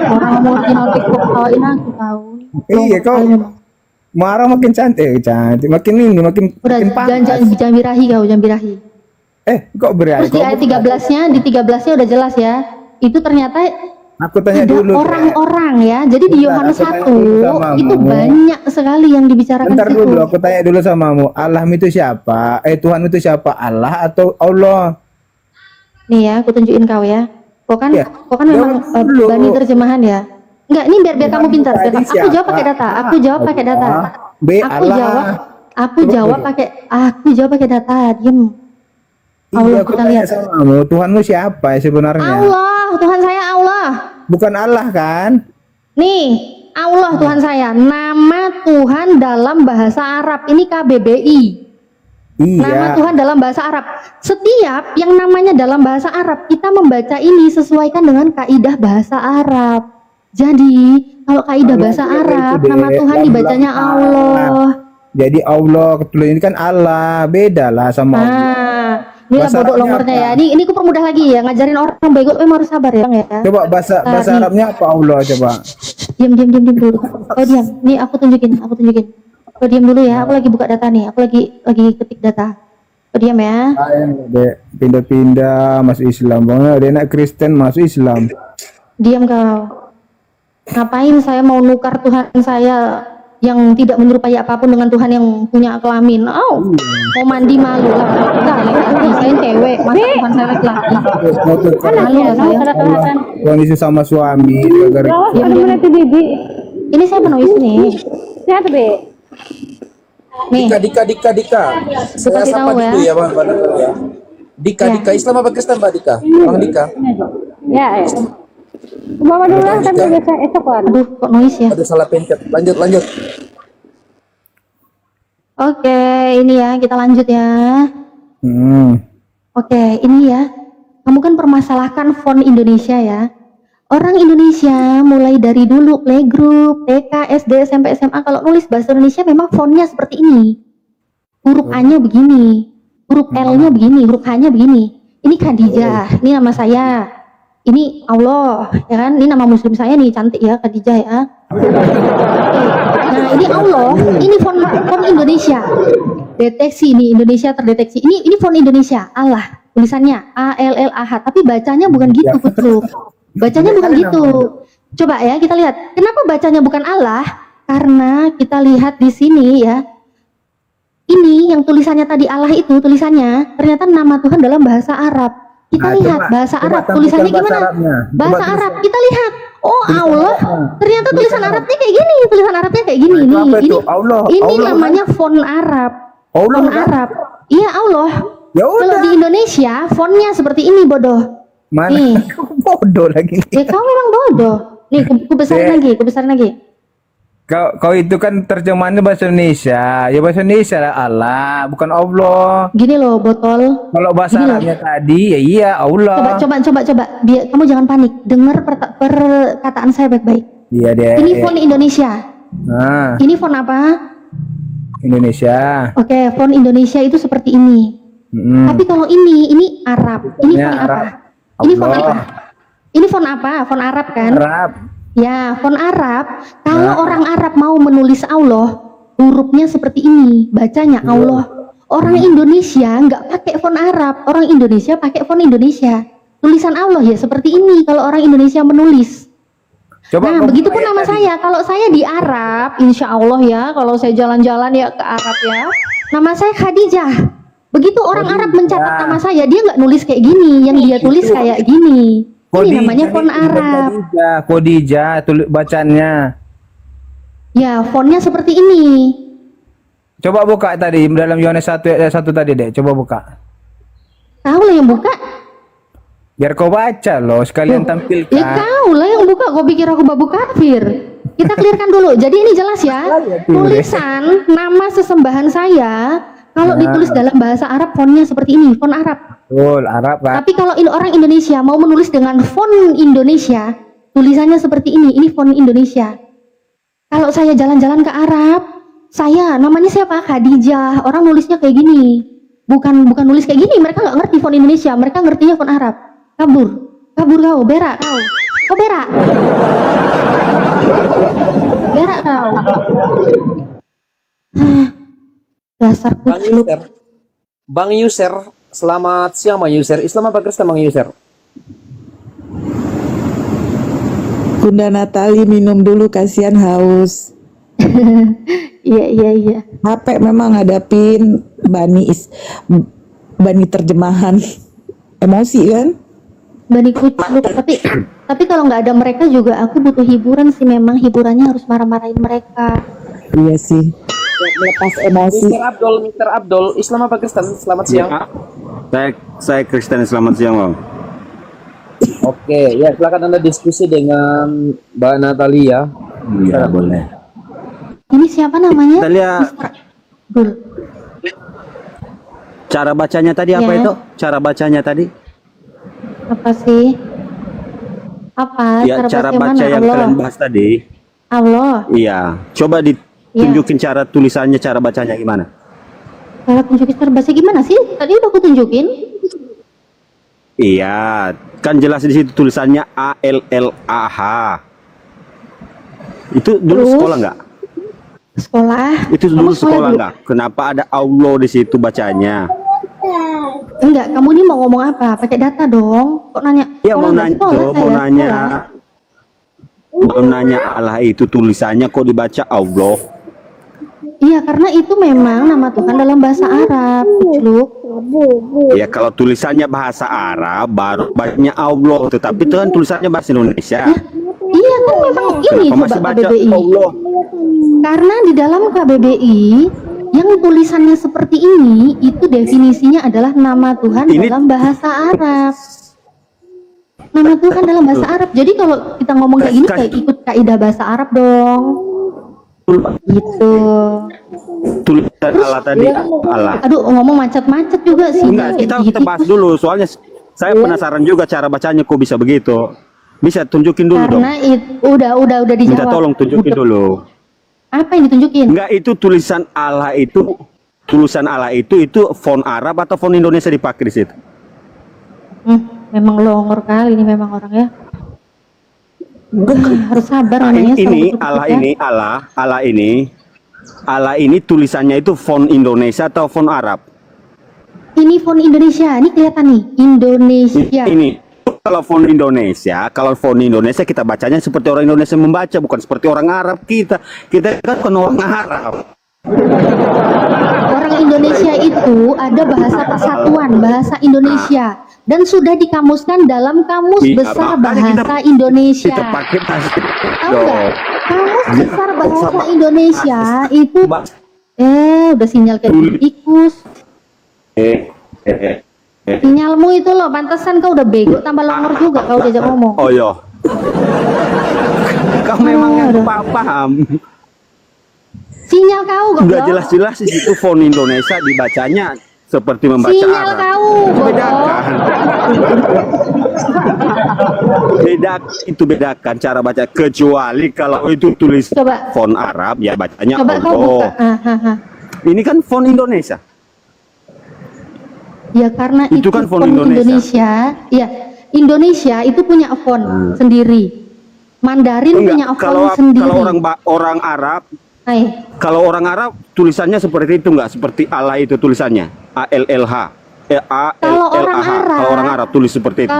Orang mau original teks kok ketawain aku tahu. Iya, kau marah makin cantik, makin ini, makin Udah, panas. jangan birahi kau, jangan birahi. Kok berani? Terus di ayat 13-nya, di 13-nya udah jelas ya. Itu ternyata Aku tanya ada dulu. orang-orang ya. Jadi di Bentar, Yohanes aku tanya 1 dulu sama itu kamu. banyak sekali yang dibicarakan Bentar di situ. dulu, aku tanya dulu samamu. Allah itu siapa? Tuhan itu siapa? Allah atau Allah? Nih ya, aku tunjukin kau ya. Kau kan, Ya, kau kan memang jawab dulu. bani terjemahan ya. Enggak, ini biar Tuhan kamu pintar. tadi Aku siapa? jawab pakai data. Aku jawab pakai data. B, Aku Allah. jawab. Aku Coba jawab dulu. pakai data. Diem. Allah, Aku kita tanya lihat. samamu. Tuhanmu siapa sebenarnya? Allah, Tuhan saya Allah. Bukan Allah kan? Nih, Allah Tuhan saya. Nama Tuhan dalam bahasa Arab ini KBBI. Nama Iya. Tuhan dalam bahasa Arab. Setiap yang namanya dalam bahasa Arab, kita membaca ini sesuaikan dengan kaidah bahasa Arab. Jadi, kalau kaidah bahasa itu Arab, deh, nama Tuhan dibacanya lam-lam. Allah. Jadi Allah, kebetulan ini kan Allah, beda lah sama Allah. Nah, ini lah Bahasa bodoh Arabnya nomornya apa? ya. Ini aku permudah lagi ya, ngajarin orang bego memang harus sabar ya, Bang ya. Coba bahasa nih. Arabnya apa Allah coba? Diam dulu. Oh diam. Nih aku tunjukin. Oh diam dulu ya. Aku lagi buka data nih. Aku lagi ketik data. Oh diam ya. Dek, pindah-pindah masuk Islam. Bang, dia nak Kristen masuk Islam. Diam kau. Ngapain saya mau nukar Tuhan saya yang tidak menyerupai apapun dengan Tuhan yang punya kelamin? Mau mandi malu lah. Enggak, saya cewek. Masa Tuhan saya laki-laki? Mau tukar Malu ya saya. kondisi sama suami. Gara-gara Diam. Ini saya penulis nih. Nih. Dika. Saya kasih sapa tahu dulu ya. ya, Bang. Ya. Dika, Ya. Dika. Islam apa Kristen, Mbak Dika? Bang Dika. Aduh, kok noise ya? Ada salah pencet. Lanjut. Oke, ini ya, kita lanjut ya. Oke, ini ya. Kamu kan permasalahkan font Indonesia ya. Orang Indonesia mulai dari dulu playgroup, TK, SD, SMP, SMA kalau nulis bahasa Indonesia memang fontnya seperti ini. Huruf A-nya begini, huruf L-nya begini, huruf H-nya begini. Ini Khadijah, ini nama saya. Ini Allah, ya kan? Ini nama muslim saya nih, cantik ya Khadijah ya. Oke. Nah, ini Allah, ini font Indonesia. Deteksi nih, Indonesia terdeteksi. Ini font Indonesia, Allah. Tulisannya ALLAH, tapi bacanya bukan gitu, Putu. Bacanya bukan gitu. Coba ya kita lihat. Kenapa bacanya bukan Allah? Karena kita lihat di sini ya. Ini yang tulisannya tadi Allah itu tulisannya ternyata nama Tuhan dalam bahasa Arab. Kita lihat coba- bahasa coba Arab tampilkan tulisannya bahasa gimana? Arabnya. Coba Bahasa tulis- Arab kita lihat. Oh Allah, ternyata tulisan Tulisan Arabnya kayak gini. Tulisan Arabnya kayak gini Itu nih. apa Ini itu? Allah, ini Allah, namanya font Arab. Allah, Font kan? Arab. Iya Allah. Ya Kalau udah. di Indonesia fontnya seperti ini bodoh. Mana? Nih. Bodoh lagi. Ya kau memang bodoh. Nih, kubesarin lagi. Kau itu kan terjemahannya bahasa Indonesia. Ya bahasa Indonesia lah Allah, bukan Allah. Gini loh, botol. Kalau bahasa Gini loh. Arabnya tadi ya iya Allah. Coba. Biar kamu jangan panik. Dengar perkataan saya baik-baik. Iya deh. Ini font Indonesia. Nah, Ini font apa? Indonesia. Oke, font Indonesia itu seperti ini. Tapi kalau ini Arab. Ini Ya, font apa? Arab. Ini font Allah. apa? Ini font apa? Font Arab kan? Arab. Ya, font Arab. Kalau Nah. orang Arab mau menulis Allah, hurufnya seperti ini, bacanya Allah. Orang Indonesia nggak pakai font Arab, orang Indonesia pakai font Indonesia. Tulisan Allah ya seperti ini kalau orang Indonesia menulis. Coba Nah, kau begitu buka pun ayat nama tadi. saya. Kalau saya di Arab, insya Allah ya, kalau saya jalan-jalan ya ke Arab ya, nama saya Khadijah. Begitu orang Arab mencatat nama saya, dia nggak nulis kayak gini, yang dia tulis kayak gini. Ini namanya font Arab. Khadijah, tulis bacaannya. Ya, fontnya seperti ini. Coba buka tadi dalam Yohanes 1 ayat 1 tadi, Dek. Coba buka. Kau lah yang buka. Biar kau baca loh, sekalian tampilkan. Ya kau lah yang buka. Kau pikir aku babu kafir? Kita clearkan dulu. Jadi ini jelas ya. Tulisan nama sesembahan saya kalau ditulis dalam bahasa Arab fontnya seperti ini, font Arab. Betul, Arab kan. Tapi kalau ini orang Indonesia mau menulis dengan font Indonesia, tulisannya seperti ini. Ini font Indonesia. Kalau saya jalan-jalan ke Arab, saya namanya siapa? Khadijah. Orang nulisnya kayak gini. Bukan nulis kayak gini. Mereka nggak ngerti font Indonesia. Mereka ngertinya font Arab. Kabur kau, berak kau. Kau berak. Berak kau. Dasar Bang kucluk. Yuser. Bang Yuser, selamat siang Bang Yuser. Islam apa Kristen Bang Yuser? Bunda Natali minum dulu, kasihan haus. Iya. HP memang ngadapin bani terjemahan emosi kan? Bani kucluk. Tapi kalau nggak ada mereka juga aku butuh hiburan sih. Memang hiburannya harus marah-marahin mereka. Iya sih. Melepas emosi. Mr. Abdul, Islam apa Kristen? Selamat siang. Saya Kristen, selamat siang Bang. Oke, ya silakan Anda diskusi dengan Mbak Natalia. Iya boleh. Ini siapa namanya? Natalia, Abdul. cara bacanya tadi apa Ya. itu? Cara bacanya tadi? Apa sih? Apa? Ya, cara bacanya baca mana? yang Allah. kalian bahas tadi. Allah. Iya, coba ditunjukin cara tulisannya, cara bacanya gimana? Kalau tunjukin cara baca gimana sih? Tadi udah aku tunjukin. Iya, kan jelas di situ tulisannya ALLAH. Itu dulu Terus? sekolah nggak? Sekolah. Itu Kamu dulu sekolah dulu? nggak? Kenapa ada Allah di situ bacanya? Enggak, kamu ini mau ngomong apa? Pakai data dong. Kok nanya? Iya sekolah mau nggak? nanya, Sekolah mau saya, nanya, sekolah. mau nanya Allah itu tulisannya kok dibaca Allah? Iya, karena itu memang nama Tuhan dalam bahasa Arab. Kucluk. Ya kalau tulisannya bahasa Arab baru bacanya Allah, tetapi itu kan tulisannya bahasa Indonesia. Iya kan memang ini Kenapa masih coba baca KBBI. Allah? Karena di dalam KBBI yang tulisannya seperti ini itu definisinya adalah nama Tuhan Ini- dalam bahasa Arab. Nama Tuhan dalam bahasa Arab. Jadi kalau kita ngomong kayak gini kayak ikut kaidah bahasa Arab dong. Gitu. Tulisan Allah tadi Allah. Aduh, ngomong macet-macet juga sih. Enggak, kayak kita gitu. bahas dulu soalnya saya penasaran juga cara bacanya kok bisa begitu. Bisa tunjukin dulu dong. Karena itu udah dijawab. Minta tolong tunjukin Udah. dulu. Apa yang ditunjukin? Enggak, itu tulisan Allah itu font Arab atau font Indonesia dipakai di situ? Memang longor kali ini memang orang ya. Harus sabar Nah, namanya. ini sabar betul-betul ya. Allah ini tulisannya itu font Indonesia atau font Arab? Ini font Indonesia, ini kelihatan nih, Indonesia. Ini kalau font Indonesia kita bacanya seperti orang Indonesia membaca, bukan seperti orang Arab kita. Kita kan bukan orang Arab. Orang Indonesia itu ada bahasa persatuan, bahasa Indonesia, dan sudah dikamuskan dalam kamus Iya, besar makanya bahasa Indonesia. Kita pakai Tahu nggak? Kamus besar bahasa Indonesia itu, udah sinyal kayak tikus. Sinyalmu itu loh, pantesan kau udah bego tambah longor juga kau diajak ngomong. Oh iya. Kau memang yang paham. Sinyal kau goblok. Udah jelas-jelas di situ font Indonesia dibacanya seperti membaca Sinyal Arab. kau goblok. Bedakan cara baca, kecuali kalau itu tulis Coba. font Arab ya bacanya Coba kau buka. Allah. Ini kan font Indonesia. Ya karena Itu kan font Indonesia. Ya, Indonesia itu punya font sendiri. Mandarin punya font Kalau sendiri. orang Arab Hai. Kalau orang Arab tulisannya seperti itu nggak? Seperti Allah itu tulisannya ALLH. Kalau orang Arab, Kalau orang Arab tulis seperti itu.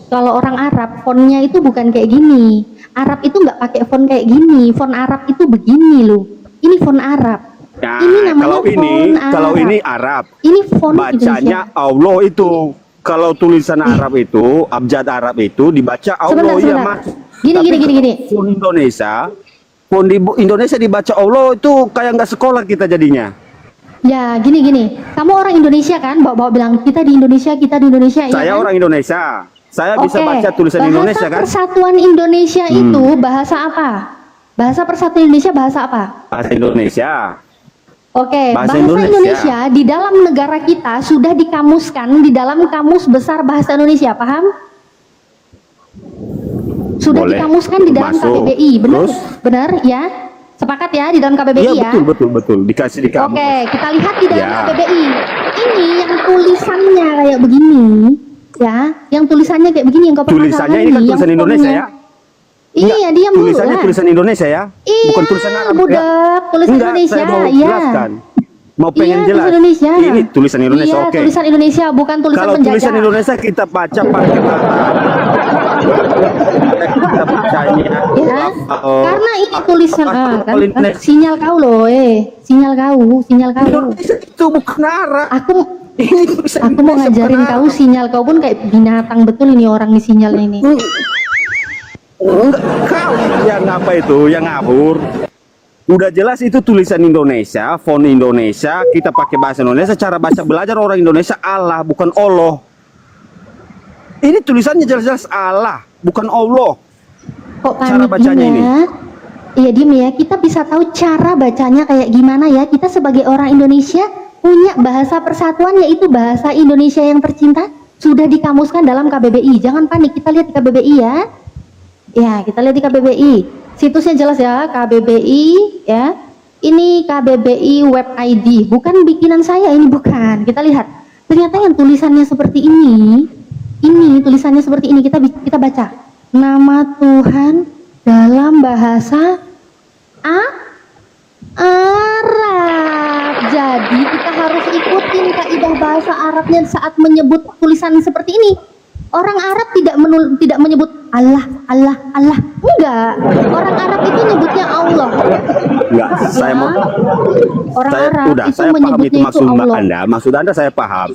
Kalau orang Arab fontnya itu bukan kayak gini. Arab itu nggak pakai font kayak gini. Font Arab itu begini loh. Ini font Arab. Nah, Ini namanya kalau font ini Arab. Arab. Ini font Bacanya Indonesia. Allah itu. Kalau tulisan Arab itu, abjad Arab itu dibaca Allah ya, Sebentar. Mas. Gini. Font font di Indonesia dibaca Allah itu kayak nggak sekolah kita jadinya. Ya, gini. Kamu orang Indonesia kan? Bawa bilang kita di Indonesia. Saya ya kan? orang Indonesia. Saya bisa Oke. baca tulisan Indonesia kan? Bahasa Persatuan Indonesia itu bahasa apa? Bahasa Persatuan Indonesia bahasa apa? Bahasa Indonesia. Oke, Bahasa bahasa Indonesia. Indonesia di dalam negara kita sudah dikamuskan di dalam Kamus Besar Bahasa Indonesia, paham? Sudah Boleh. dikamuskan di dalam Masuk. KBBI, benar? Terus? Benar ya? Sepakat ya di dalam KBBI Iya, ya? betul. Dikasih di kamu. Oke, kita lihat di dalam Ya. KBBI. Ini yang tulisannya kayak begini, ya. Yang tulisannya kayak begini yang kau Tulisannya ini kan yang tulisan Indonesia fontnya. ya? Iya, diam dulu Tulisannya lah. tulisan Indonesia ya? Iya, Bukan tulisan Arab ya? budak, tulisan Enggak, Indonesia, saya mau iya. jelaskan. Mau pengen Iya, jelas. tulisan Indonesia. Ini tulisan Indonesia, Iya, oke. tulisan Indonesia, bukan tulisan Kalau penjajah. tulisan Indonesia kita baca pakai tangan. Kita bacanya. Ya, karena ini tulisan kan, Indonesia. sinyal kau loh, sinyal kau. Indonesia itu bukan Arab. Aku Ini tulisan aku mau Indonesia, ngajarin bukan kau sinyal kau pun kayak binatang betul ini orang di sinyalnya ini. Enggak, kau yang apa itu, yang ngabur. Udah jelas itu tulisan Indonesia, font Indonesia, kita pakai bahasa Indonesia, cara baca belajar orang Indonesia Allah, bukan Allah. Ini tulisannya jelas-jelas Allah, bukan Allah. Kok Cara panik bacanya gini ini. ya? Iya diem ya, kita bisa tahu cara bacanya kayak gimana ya. Kita sebagai orang Indonesia punya bahasa persatuan yaitu bahasa Indonesia yang tercinta sudah dikamuskan dalam KBBI. Jangan panik, kita lihat di KBBI ya. Ya, kita lihat di KBBI. Situsnya jelas ya, KBBI ya. Ini KBBI web ID, bukan bikinan saya ini bukan. Kita lihat. Ternyata yang tulisannya seperti ini tulisannya seperti ini, kita baca. Nama Tuhan dalam bahasa Arab. Jadi kita harus ikutin kaidah bahasa Arabnya saat menyebut tulisan seperti ini. Orang Arab tidak menyebut Allah. Enggak. Orang Arab itu nyebutnya Allah. Enggak, saya mau Orang saya Arab udah itu saya paham menyebutnya itu maksud Allah. Anda. Maksud Anda saya paham.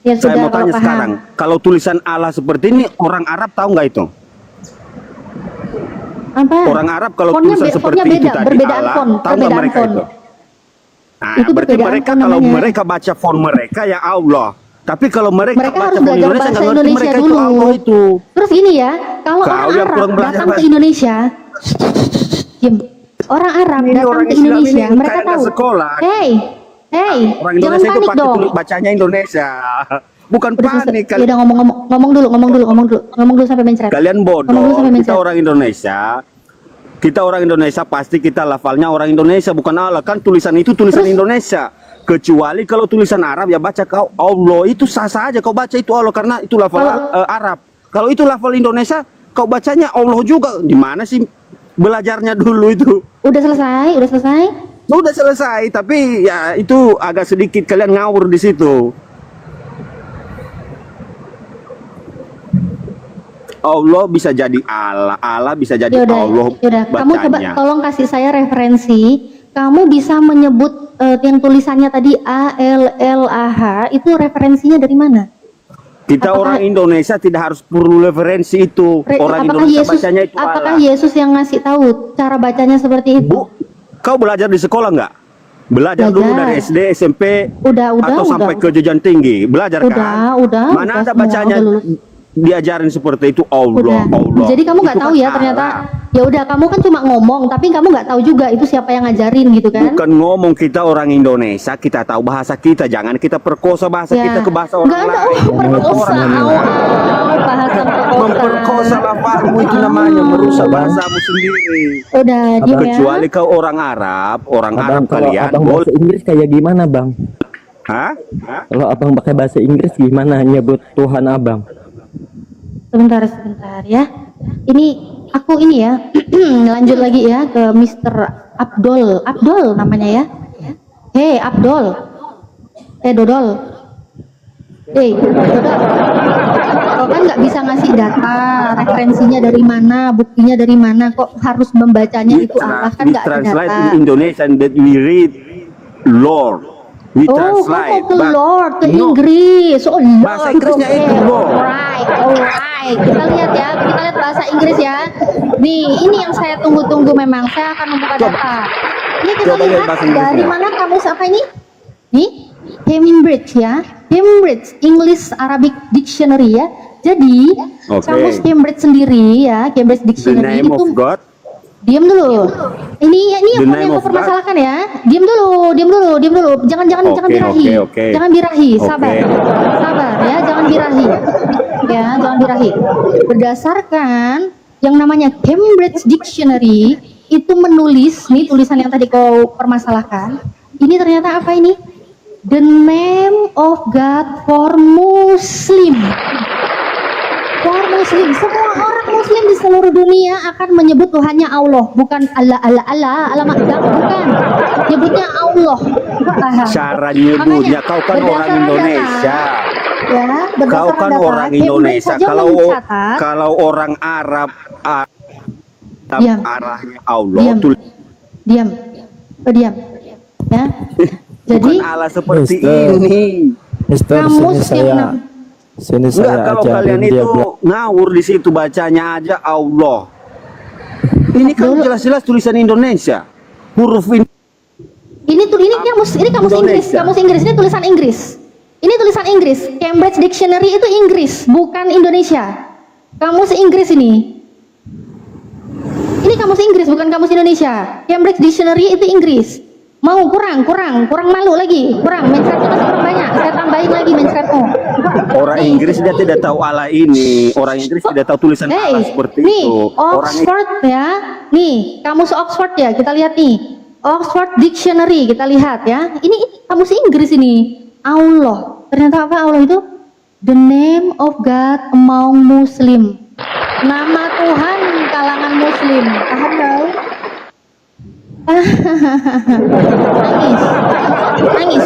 Ya Saya sudah, mau kalau tanya paham. sekarang, kalau tulisan Allah seperti ini orang Arab tahu nggak itu? Apa? Orang Arab kalau Fontnya tulisan fontnya seperti itu beda, tadi perbedaan Allah, font, tahu nggak perbedaan mereka font. itu? Nah, Itu berarti perbedaan mereka font kalau namanya. mereka baca font mereka ya Allah. Tapi kalau mereka Mereka baca harus font belajar Indonesia bahasa nggak ngerti Indonesia mereka dulu. itu Allah itu. Terus gini ya, kalau Kau orang yang Arab kurang belajar datang ke bahasa- Indonesia, diam. Orang Arab Ini datang orang ke Islam Indonesia, ini mereka kayak nggak tahu. sekolah. Hey, Orang jangan Indonesia itu panik pakai dong. bacanya Indonesia. Bukan Udah selesai. panik Ya udah ngomong dulu sampai mencret. Kalian Ngomong dulu bodoh. sampai Kita mencret. orang Indonesia. Kita orang Indonesia pasti kita lafalnya orang Indonesia bukan Allah. Kan tulisan itu tulisan Indonesia. Kecuali kalau tulisan Arab ya baca kau Allah, itu sah saja kau baca itu Allah karena itu lafal Arab. Kalau itu lafal Indonesia kau bacanya Allah juga. Di mana sih belajarnya dulu itu? Udah selesai. Sudah selesai, tapi ya itu agak sedikit kalian ngawur di situ. Allah bisa jadi Allah, Allah bisa jadi Allah. Yaudah. Kamu coba bacanya. tolong kasih saya referensi. Kamu bisa menyebut yang tulisannya tadi ALLAH itu referensinya dari mana? Kita Apakah- orang Indonesia tidak harus perlu referensi itu. Orang Indonesia bacanya itu apakah Allah. Yesus yang ngasih tahu cara bacanya seperti itu? Bu, kau belajar di sekolah nggak? Belajar dulu Belajar. dari SD, SMP, Udah, atau sampai ke jenjang tinggi. Belajar kan? Udah, Mana ada semua, bacanya udah lulus. diajarin seperti itu Allah, Udah. Allah. Jadi kamu nggak Itu tahu kan ya ternyata. Allah. Ya udah, kamu kan cuma ngomong, tapi kamu nggak tahu juga itu siapa yang ngajarin gitu kan? Bukan ngomong, kita orang Indonesia, kita tahu bahasa kita. Jangan kita perkosa bahasa kita ke bahasa orang Nggak ada, lain. perkosa, bahasa perkosa. Memperkosa lafalmu itu namanya merusak bahasamu sendiri. Udah, diam ya. Kecuali kau orang Arab Abang, kalau kalian abang bahasa Inggris kayak gimana bang? Hah? Kalau abang pakai bahasa Inggris gimana nyebut Tuhan abang? Sebentar ya. Ini aku ya lanjut lagi ya ke Mr. Abdul namanya ya. Hei Abdul, Dodol, Dodol. Kau kan nggak bisa ngasih data, referensinya dari mana, buktinya dari mana, kok harus membacanya itu Allah kan We nggak ada translate data. in Indonesian that we read Lord. We Oh, kau translate. mau ke but Lord, ke no. Inggris. Oh, Lord. Bahasa Inggrisnya oke. itu, Lord. Alright. Kita lihat ya, kita lihat bahasa Inggris ya. Nih, ini yang saya tunggu-tunggu memang. Saya akan membuka data. Ini kita Coba lihat lihat bahasa Inggrisnya. dari mana kamus apa ini? Nih, Cambridge ya. Cambridge English Arabic Dictionary ya. Jadi, Oke. kamus Cambridge sendiri ya, Cambridge The Dictionary name itu of God. diam dulu. Ini The yang name kau of God. permasalahkan ya. Diam dulu. Jangan Oke, birahi. oke. Jangan birahi, Oke. sabar. Sabar ya, jangan birahi. Ya, jangan birahi. Berdasarkan yang namanya Cambridge Dictionary itu menulis nih tulisan yang tadi kau permasalahkan. Ini ternyata apa ini? The name of God for Muslim. For Muslim, semua orang Muslim di seluruh dunia akan menyebut Tuhannya Allah, bukan Allah, bukan. Nyebutnya Allah. Paham? Cara nyebutnya, kau kan orang berdasarkan Indonesia. data, ya, Kau berdasarkan kan data, orang Cambridge Indonesia. saja mencatat- Kalau orang Arab Diam. arahnya Allah. Diam. Diam. Diam. Ya. Jadi Bukan Allah seperti Mister. ini. Mister, kamus sini Enggak, saya kalau ajarin kalian dia itu ngawur di situ bacanya aja Allah. Ini kan jelas-jelas tulisan Indonesia. Huruf ini. ini kamus Inggris, Indonesia. kamus Inggris ini tulisan Inggris. Ini tulisan Inggris. Cambridge Dictionary itu Inggris, bukan Indonesia. Kamus Inggris ini. Ini kamus Inggris, bukan kamus Indonesia. Cambridge Dictionary itu Inggris. Mau kurang malu lagi. Kurang, mencretnya masih kurang banyak. Saya tambahin lagi mencretnya. Orang Inggris dia tidak tahu Allah ini. Orang Inggris tidak tahu tulisan Allah seperti nih, itu. Orang Oxford ya. Nih, kamus Oxford ya, kita lihat nih. Oxford Dictionary, kita lihat ya. Ini kamus Inggris ini. Allah. Ternyata apa Allah itu? The name of God among Muslim. Nama Tuhan kalangan Muslim. Paham kau? Nangis,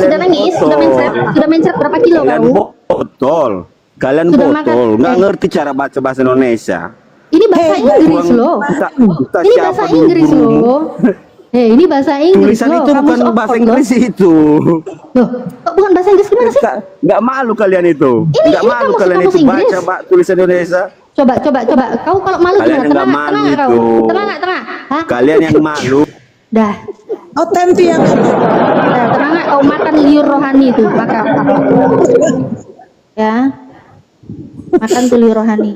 sudah mencret berapa kilo kalian kau? botol. Kalian Sudah botol, makan- nggak ngerti cara baca bahasa Indonesia. Ini bahasa Inggris Kurang- loh. kita Ini siapa bahasa dulu Inggris gurumu? loh. Ini bahasa Inggris Tulisan loh. itu Kamus bukan Oxford bahasa loh. Inggris itu. Loh, kok bukan bahasa Inggris gimana sih? Nggak malu kalian itu. Ini Nggak malu kamus- kalian kamus itu Inggris. baca tulisan Indonesia. Coba. Kau kalau malu Kalian gimana? nggak Tenang malu nggak kau? itu. Tenang nggak? Hah? Kalian yang malu. Dah. Otentik yang Tenang nggak? Kau makan liur rohani itu, makan. Ya. Makan tuh liur rohani.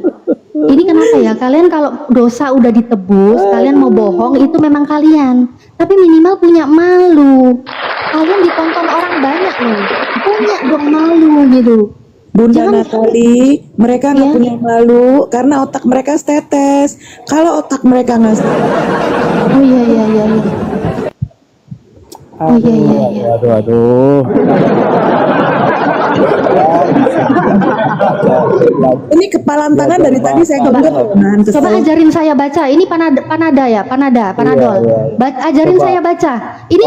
Ini kenapa ya? Kalian kalau dosa udah ditebus, kalian mau bohong itu memang kalian. Tapi minimal punya malu. Kalian ditonton orang banyak loh. Punya dong malu gitu. Bunda Jangan- Natali, mereka nggak Ya. punya malu karena otak mereka tetes. Kalau otak mereka nggak Oh iya. Oh iya. Aduh. ini kepalan tangan dari tadi saya genggam. Coba ajarin saya baca. Ini panada ya, panadol. Ajarin Coba. saya baca. Ini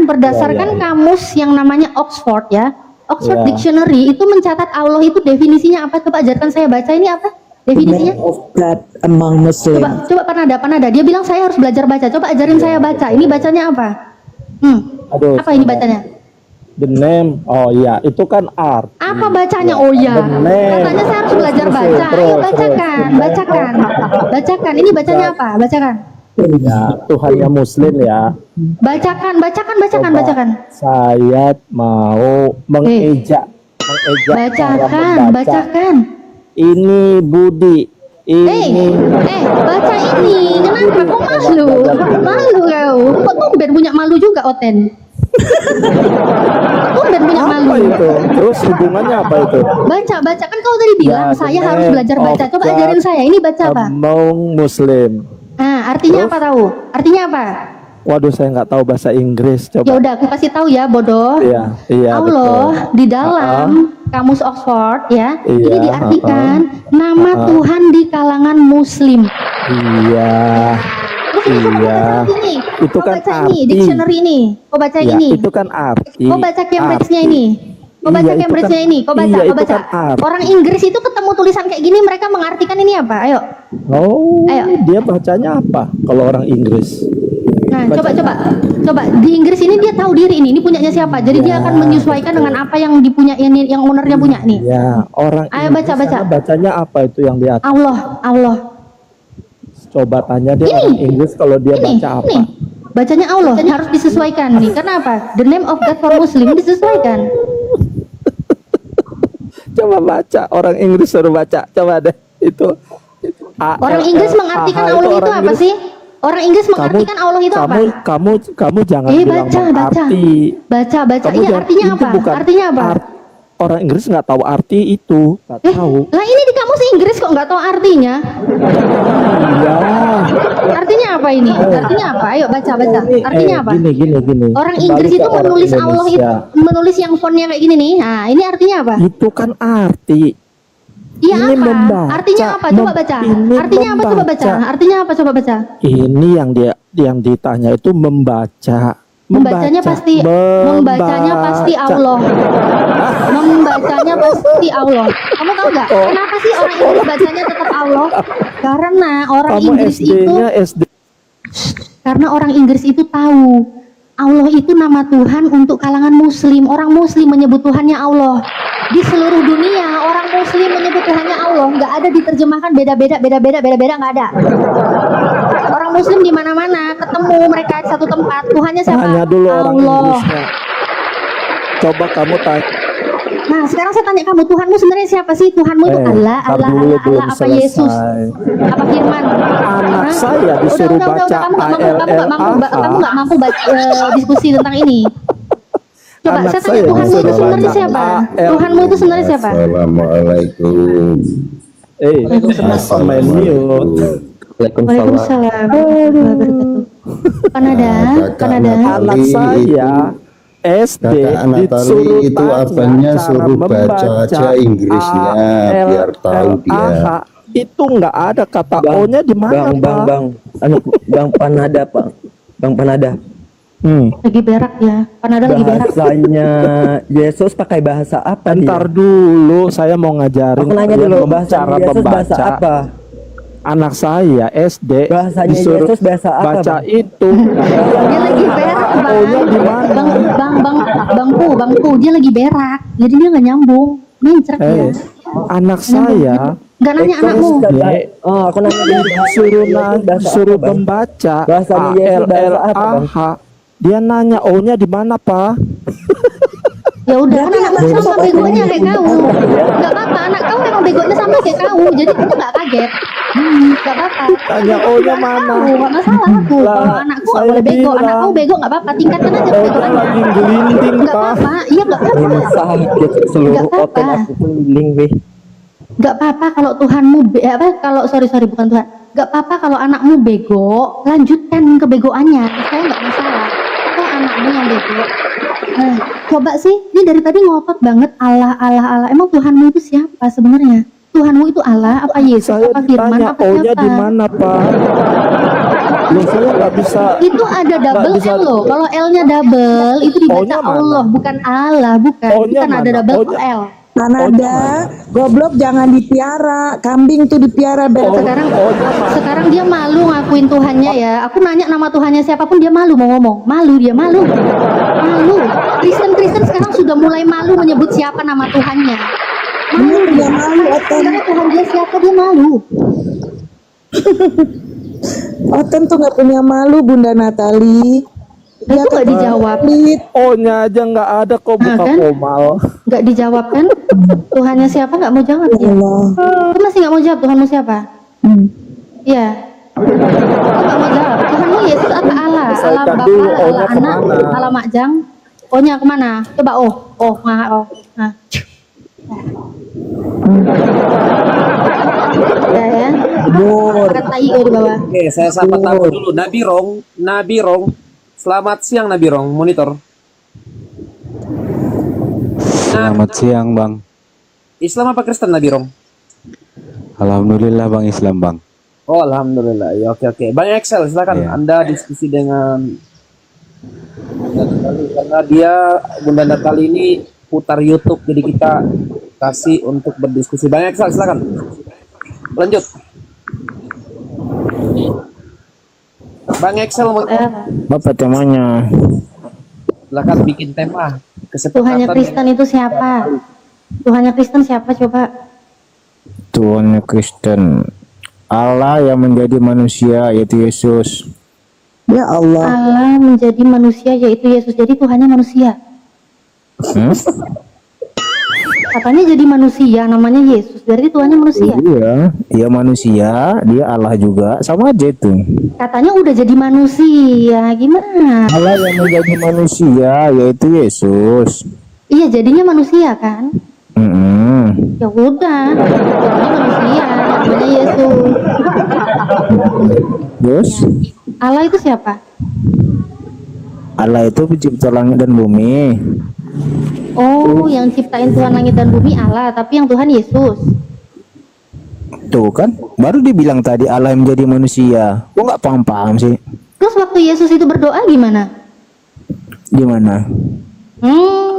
berdasarkan kamus yang namanya Oxford ya. Oxford Iya. Dictionary itu mencatat Allah itu definisinya apa? Coba ajarkan saya baca. Ini apa? Definisinya? Of God among Muslim. Coba panada. Dia bilang saya harus belajar baca. Coba ajarin saya baca. Ini bacanya apa? Aduh, Apa ini bacanya? The name. Oh iya, itu kan art. Apa bacanya? Oh ya. Bener. Katanya saya harus belajar Terus, baca. Ayo terus, bacakan. Ini bacanya apa? Bacakan. Ya, Tuhannya Muslim ya. Bacakan. Coba. Saya mau mengejak cara membaca. Bacakan. Ini Budi. Ini Baca ini. Kenapa? Kok malu? Malu kau. Kok tumben punya malu juga, Oten? Tumben punya malu. apa itu? Terus hubungannya apa itu? Baca. Kan kau tadi bilang Ya, saya the harus name belajar baca. of Coba God ajarin saya. Ini baca apa? Among Muslim. Artinya apa tahu? Artinya apa? Waduh, saya nggak tahu bahasa Inggris. Ya Coba. udah, aku kasih tahu ya, bodoh. Iya, Allah betul. di dalam kamus Oxford ya, Iya, ini diartikan nama Tuhan di kalangan Muslim. Iya. Terus sini, kau Iya. baca ini. Itu Kau kan baca ini, arti. dictionary ini. Kau baca Ya, ini. itu kan arti. Kau baca Cambridge-nya Arti. ini. Kau baca Iya, itu Cambridge-nya kan- ini. Kau baca, iya, kau itu baca. kan arti. Orang Inggris itu ketemu tulisan kayak gini, mereka mengartikan ini apa? Ayo. Oh, Ayo. dia bacanya apa kalau orang Inggris? Nah, Baca. coba di Inggris ini dia tahu diri ini punyanya siapa. Jadi dia akan menyesuaikan dengan apa yang dipunya yang ownernya punya nih. Ya, orang Ayo Inggris baca. sana bacanya apa itu yang dia Allah. coba tanya dia Ini. orang Inggris kalau dia Ini, baca apa. nih. Bacanya Allah harus disesuaikan nih. Karena apa? The name of God for Muslim disesuaikan. Coba baca, orang Inggris suruh baca. Coba deh itu. Orang Inggris mengartikan Allah itu apa sih? Orang Inggris mengartikan Allah itu apa? Kamu jangan bilang baca. mengarti. Baca. Kamu Iya, jangan- artinya itu apa? bukan Artinya apa? Orang Inggris nggak tahu arti itu, nggak tahu. Lah ini di kamus Inggris kok nggak tahu artinya? Iya. Artinya apa ini? Artinya apa? Ayo baca. Artinya apa? Gini. Orang Kembali Inggris ke itu orang menulis Allah itu, Indonesia. menulis yang fontnya kayak gini nih. Nah, ini artinya apa? Itu kan arti. Iya Ini apa? membaca, Artinya apa? Coba baca. ini Artinya apa? Coba baca. membaca. Artinya apa? Coba baca. Ini yang ditanya itu membaca. Membacanya pasti Allah. Membacanya pasti Allah. Kamu tahu nggak? Kenapa sih orang Inggris bacanya tetap Allah? Karena orang Kamu Inggris itu SD-nya SD. karena orang Inggris itu tahu Allah itu nama Tuhan untuk kalangan Muslim. Orang Muslim menyebut Tuhannya Allah. Di seluruh dunia orang Muslim menyebut Tuhannya Allah. Nggak ada diterjemahkan beda-beda nggak ada. Orang Muslim di mana-mana ketemu mereka di satu tempat. Tuhannya siapa? Tanya dulu orang Allah. Inggrisnya. Coba kamu tanya. Nah, sekarang saya tanya kamu, Tuhanmu sebenarnya siapa sih? Tuhanmu itu Allah, ntar Allah, dulu Allah, belum Allah, apa selesai. Yesus? Apa firman? Anak Hah? saya disuruh baca Kamu nggak mampu diskusi tentang ini. Coba Anak saya tanya, saya Tuhanmu itu disuruh sebenarnya baca siapa? ALL. Tuhanmu itu sebenarnya siapa? Assalamualaikum. Kenapa main mute? Waalaikumsalam. Kanada. Anak saya SD Kakak Natali disuruh itu tanya abangnya cara suruh baca membaca aja Inggrisnya, biar tahu dia. ALLAH. Itu nggak ada kata O-nya di mana, Pak? Bang Panada, Pak. Bang Panada. Lagi berak ya. Kanada lagi berak. Bahasanya Yesus pakai bahasa apa dia? Ntar dulu, saya mau ngajarin Aku nanya kalian dulu, bahasa cara Yesus membaca. bahasa apa? Anak saya SD Bahasanya disuruh Yesus bahasa apa, baca Bang? itu. Dia lagi berak, Bang. O-nya di mana? Bangku, dia lagi berak. Jadi dia nggak nyambung. Mencret ya. Anak saya Nggak nanya anakmu. Oh, aku nanya suruh membaca Bahasanya Yesus bahasa apa, Bang? ALLAH. Dia nanya O-nya di mana, Pak? Ya udah, anakmu sama begonya kayak kau. Nggak apa-apa, anak kau memang begonya sama kayak kau. Jadi kita nggak kaget. Nggak apa-apa. Tanya O-nya mana? Nggak masalah aku. Kalau anakku nggak boleh bego, anak kau bego nggak apa-apa. Tingkatkan aja kebegoannya. Lagi gelinding, Nggak Pak. apa-apa. Iya nggak apa-apa. Sakit seluruh Nggak apa-apa. otak aku keliling, weh. Nggak apa-apa kalau Tuhanmu kalau sorry bukan Tuhan. Nggak apa-apa kalau anakmu bego, lanjutkan kebegoannya. Saya nggak masalah. Kalau anakmu yang bego. Nah, coba sih, ini dari tadi ngotot banget Allah. Emang Tuhanmu itu siapa sebenarnya? Tuhanmu itu Allah, apa Yesus, Saya apa Firman, ditanya apa O-nya siapa? di mana, Pak? Loh, saya nggak bisa. Itu ada double bisa. L loh. Kalau L-nya double itu dibaca O-nya mana? Allah, bukan Allah, bukan. O-nya Bukan ada mana? double O-nya- L. Kanada, goblok jangan dipiara. Kambing tuh dipiara Sekarang dia malu ngakuin Tuhannya ya. Aku nanya nama Tuhannya siapapun dia malu mau ngomong. Malu. Malu. Kristen sekarang sudah mulai malu menyebut siapa nama Tuhannya. Dia malu, Sebenarnya Tuhan dia siapa dia malu. Oten tuh nggak punya malu, Bunda Natali. Itu nggak dijawab. O-nya aja nggak ada kok, buka kan? komal. Nggak dijawab kan? Tuhannya siapa nggak mau jawab ya? Aku masih nggak mau jawab Tuhanmu siapa? Iya. Aku nggak mau jawab. Tuhanmu Yesus apa Allah? Allah Bapa, Allah Anak, Allah Makjang. O-nya kemana? Coba O. Nah. Ya. Kata IO di bawah. Oke, saya sapa tamu dulu. Nabi Rong. Selamat siang Nabi Rong, monitor. Selamat siang, Bang. Islam apa Kristen Nabi Rong? Alhamdulillah, Bang, Islam, Bang. Oh, alhamdulillah. Ya, oke oke. Bang Excel, silakan Anda diskusi dengan Bunda Natali, karena dia Bunda Natali ini putar YouTube, jadi kita kasih untuk berdiskusi. Bang Excel, silakan. Lanjut. Bang Excel mau Apa temanya? silakan bikin tema. Tuhannya Kristen itu siapa? Tuhannya Kristen siapa coba? Tuhannya Kristen, Allah yang menjadi manusia yaitu Yesus. Ya Allah. Allah menjadi manusia yaitu Yesus. Jadi Tuhannya manusia. Katanya jadi manusia namanya Yesus. Berarti Tuhannya manusia. Iya, iya manusia, dia Allah juga, sama aja itu. Katanya udah jadi manusia. Gimana? Allah yang menjadi manusia yaitu Yesus. Iya, jadinya manusia kan? Ya udah, jadinya manusia namanya Yesus. Terus Allah itu siapa? Allah itu pencipta langit dan bumi. Oh, yang ciptain Tuhan langit dan bumi Allah, tapi yang Tuhan Yesus. Tuh kan, baru dibilang tadi Allah yang menjadi manusia. Kok nggak paham-paham sih? Terus waktu Yesus itu berdoa gimana? Gimana?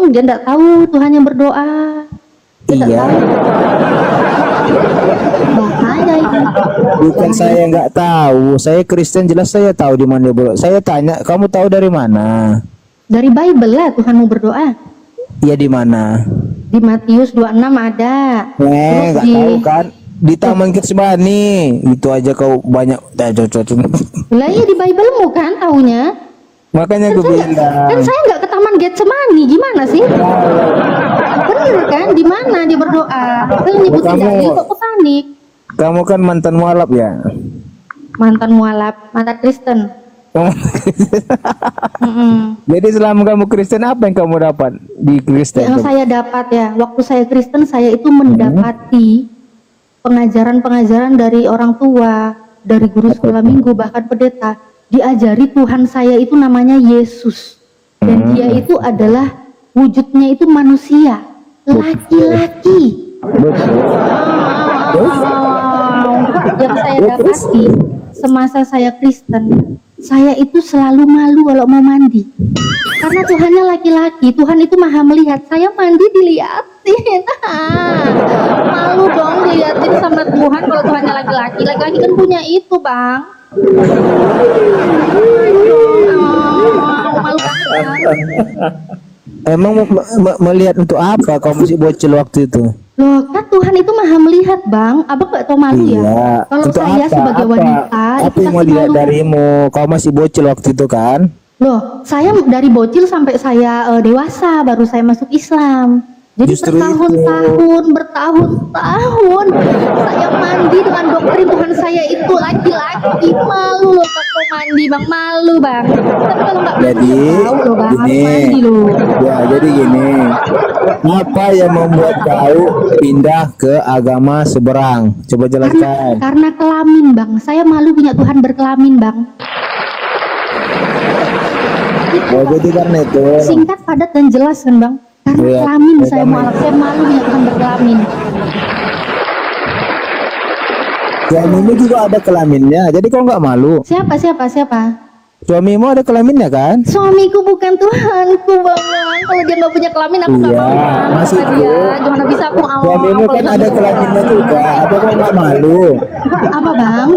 Dia nggak tahu Tuhan yang berdoa. Dia nggak Iya. tahu. Bahaya itu. Bukan saya nggak tahu, saya Kristen jelas saya tahu di mana dia berdoa. Saya tanya, kamu tahu dari mana? Dari Bible lah Tuhan mau berdoa. Iya di mana? Di Matius 26 ada. Terus Nggak tahu kan? Di Taman Getsemani itu aja kau banyak cocok. Lah iya di Bible-mu kan taunya. Makanya gue bilang. Kan saya nggak ke Taman Getsemani, gimana sih? Bener kan? Di mana dia berdoa? Saya nyebutin Kamu- jadi kok panik. Kamu kan mantan mualaf ya? Mantan mualaf, mantan Kristen. Jadi selama kamu Kristen apa yang kamu dapat di Kristen? Yang saya dapat ya, waktu saya Kristen saya itu mendapati pengajaran-pengajaran dari orang tua, dari guru sekolah minggu, bahkan pendeta, diajari Tuhan saya itu namanya Yesus. Dan dia itu adalah wujudnya itu manusia, laki-laki. Yang saya dapati semasa saya Kristen, saya itu selalu malu kalau mau mandi. Karena Tuhannya laki-laki, Tuhan itu maha melihat. Saya mandi diliatin. Malu dong diliatin sama Tuhan kalau Tuhannya laki-laki. Laki-laki kan punya itu, Bang. Malu banget. Emang melihat untuk apa? Kau masih bocil waktu itu? Loh, kan Tuhan itu maha melihat, Bang. Abang gak tau malu ya? Iya. Kalau Untuk saya sebagai wanita, Apa itu yang mau pasti dilihat malu. darimu? Kau masih bocil waktu itu kan? Loh, saya dari bocil sampai saya dewasa baru saya masuk Islam. Jadi Justru bertahun-tahun saya mandi dengan doktrin Tuhan saya itu laki-laki. Malu loh kalau mandi, Bang. Malu, Bang. Tapi kalau nggak Jadi tahu loh, Bang, harus gini, mandi loh. ya jadi gini. Apa yang membuat kau pindah ke agama seberang? Coba jelaskan. Karena kelamin, Bang. Saya malu punya Tuhan berkelamin, Bang. Oh, jadi karena itu. Singkat, padat, dan jelas kan, Bang? Karena Iya, kelamin iya, saya kelamin. mualaf, saya malu punya Tuhan berkelamin. Suamimu juga ada kelaminnya, jadi kau nggak malu. Siapa? Suamimu ada kelaminnya kan? Suamiku bukan Tuhanku, Bang. Kalau dia nggak punya kelamin, aku nggak Iya, mau. masih Sama dia. Gimana bisa aku mau? Suamimu kan ada kelaminnya juga, apa kau nggak malu? Apa, Bang?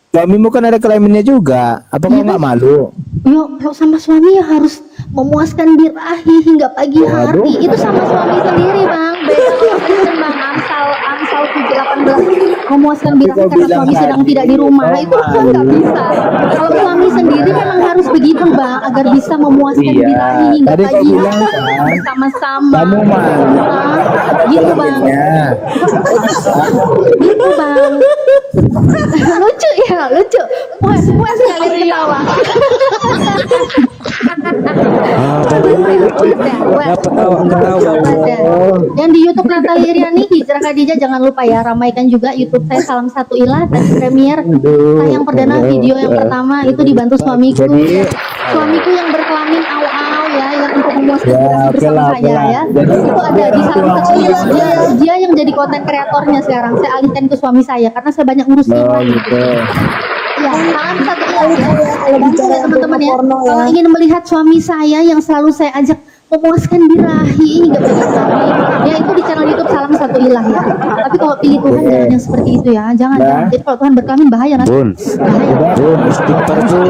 Suamimu kan ada kelaminnya juga, apa kau nggak malu? Yo, kalau sama suami ya harus memuaskan birahi hingga pagi hari. Itu sama suami sendiri, Bang. Beda sama Kristen, Bang. Amsal 7:18. Memuaskan birahi karena suami sedang tidak di rumah. Itu kan nggak bisa. Kalau suami sendiri memang harus begitu, Bang, agar bisa memuaskan Iya, birahi hingga tadi kau pagi bilang hari kan, bersama-sama. kamu mah Gitu, Bang. Gitu, Bang. Lucu ya, lucu. Puas kalian ketawa. Dan di YouTube Natali Iriani Hijrah Khadijah, jangan lupa ya, ramaikan juga YouTube saya Salam Satu Ilah dan premier tayang perdana video yang pertama itu dibantu suamiku. Suamiku yang berkelamin au saya yang untuk memuaskan Ya, durasi oke bersama lah, saya oke lah. ya. Jadi, Itu ada di salah satu dia yang jadi konten kreatornya sekarang. Saya alihkan ke suami saya karena saya banyak ngurus yang Oh lain. gitu. Iya, salam satu ilah ya. Kalau Bantu bicara ya teman-teman ya. porno ya. Kalau ingin melihat suami saya yang selalu saya ajak memuaskan birahi hingga banyak suami, ya itu di channel YouTube Salam Satu Ilah ya. Tapi kalau pilih Tuhan jangan yang seperti itu ya. Jangan. Jadi kalau Tuhan berkelamin bahaya nanti. Bun, istighfar Bun.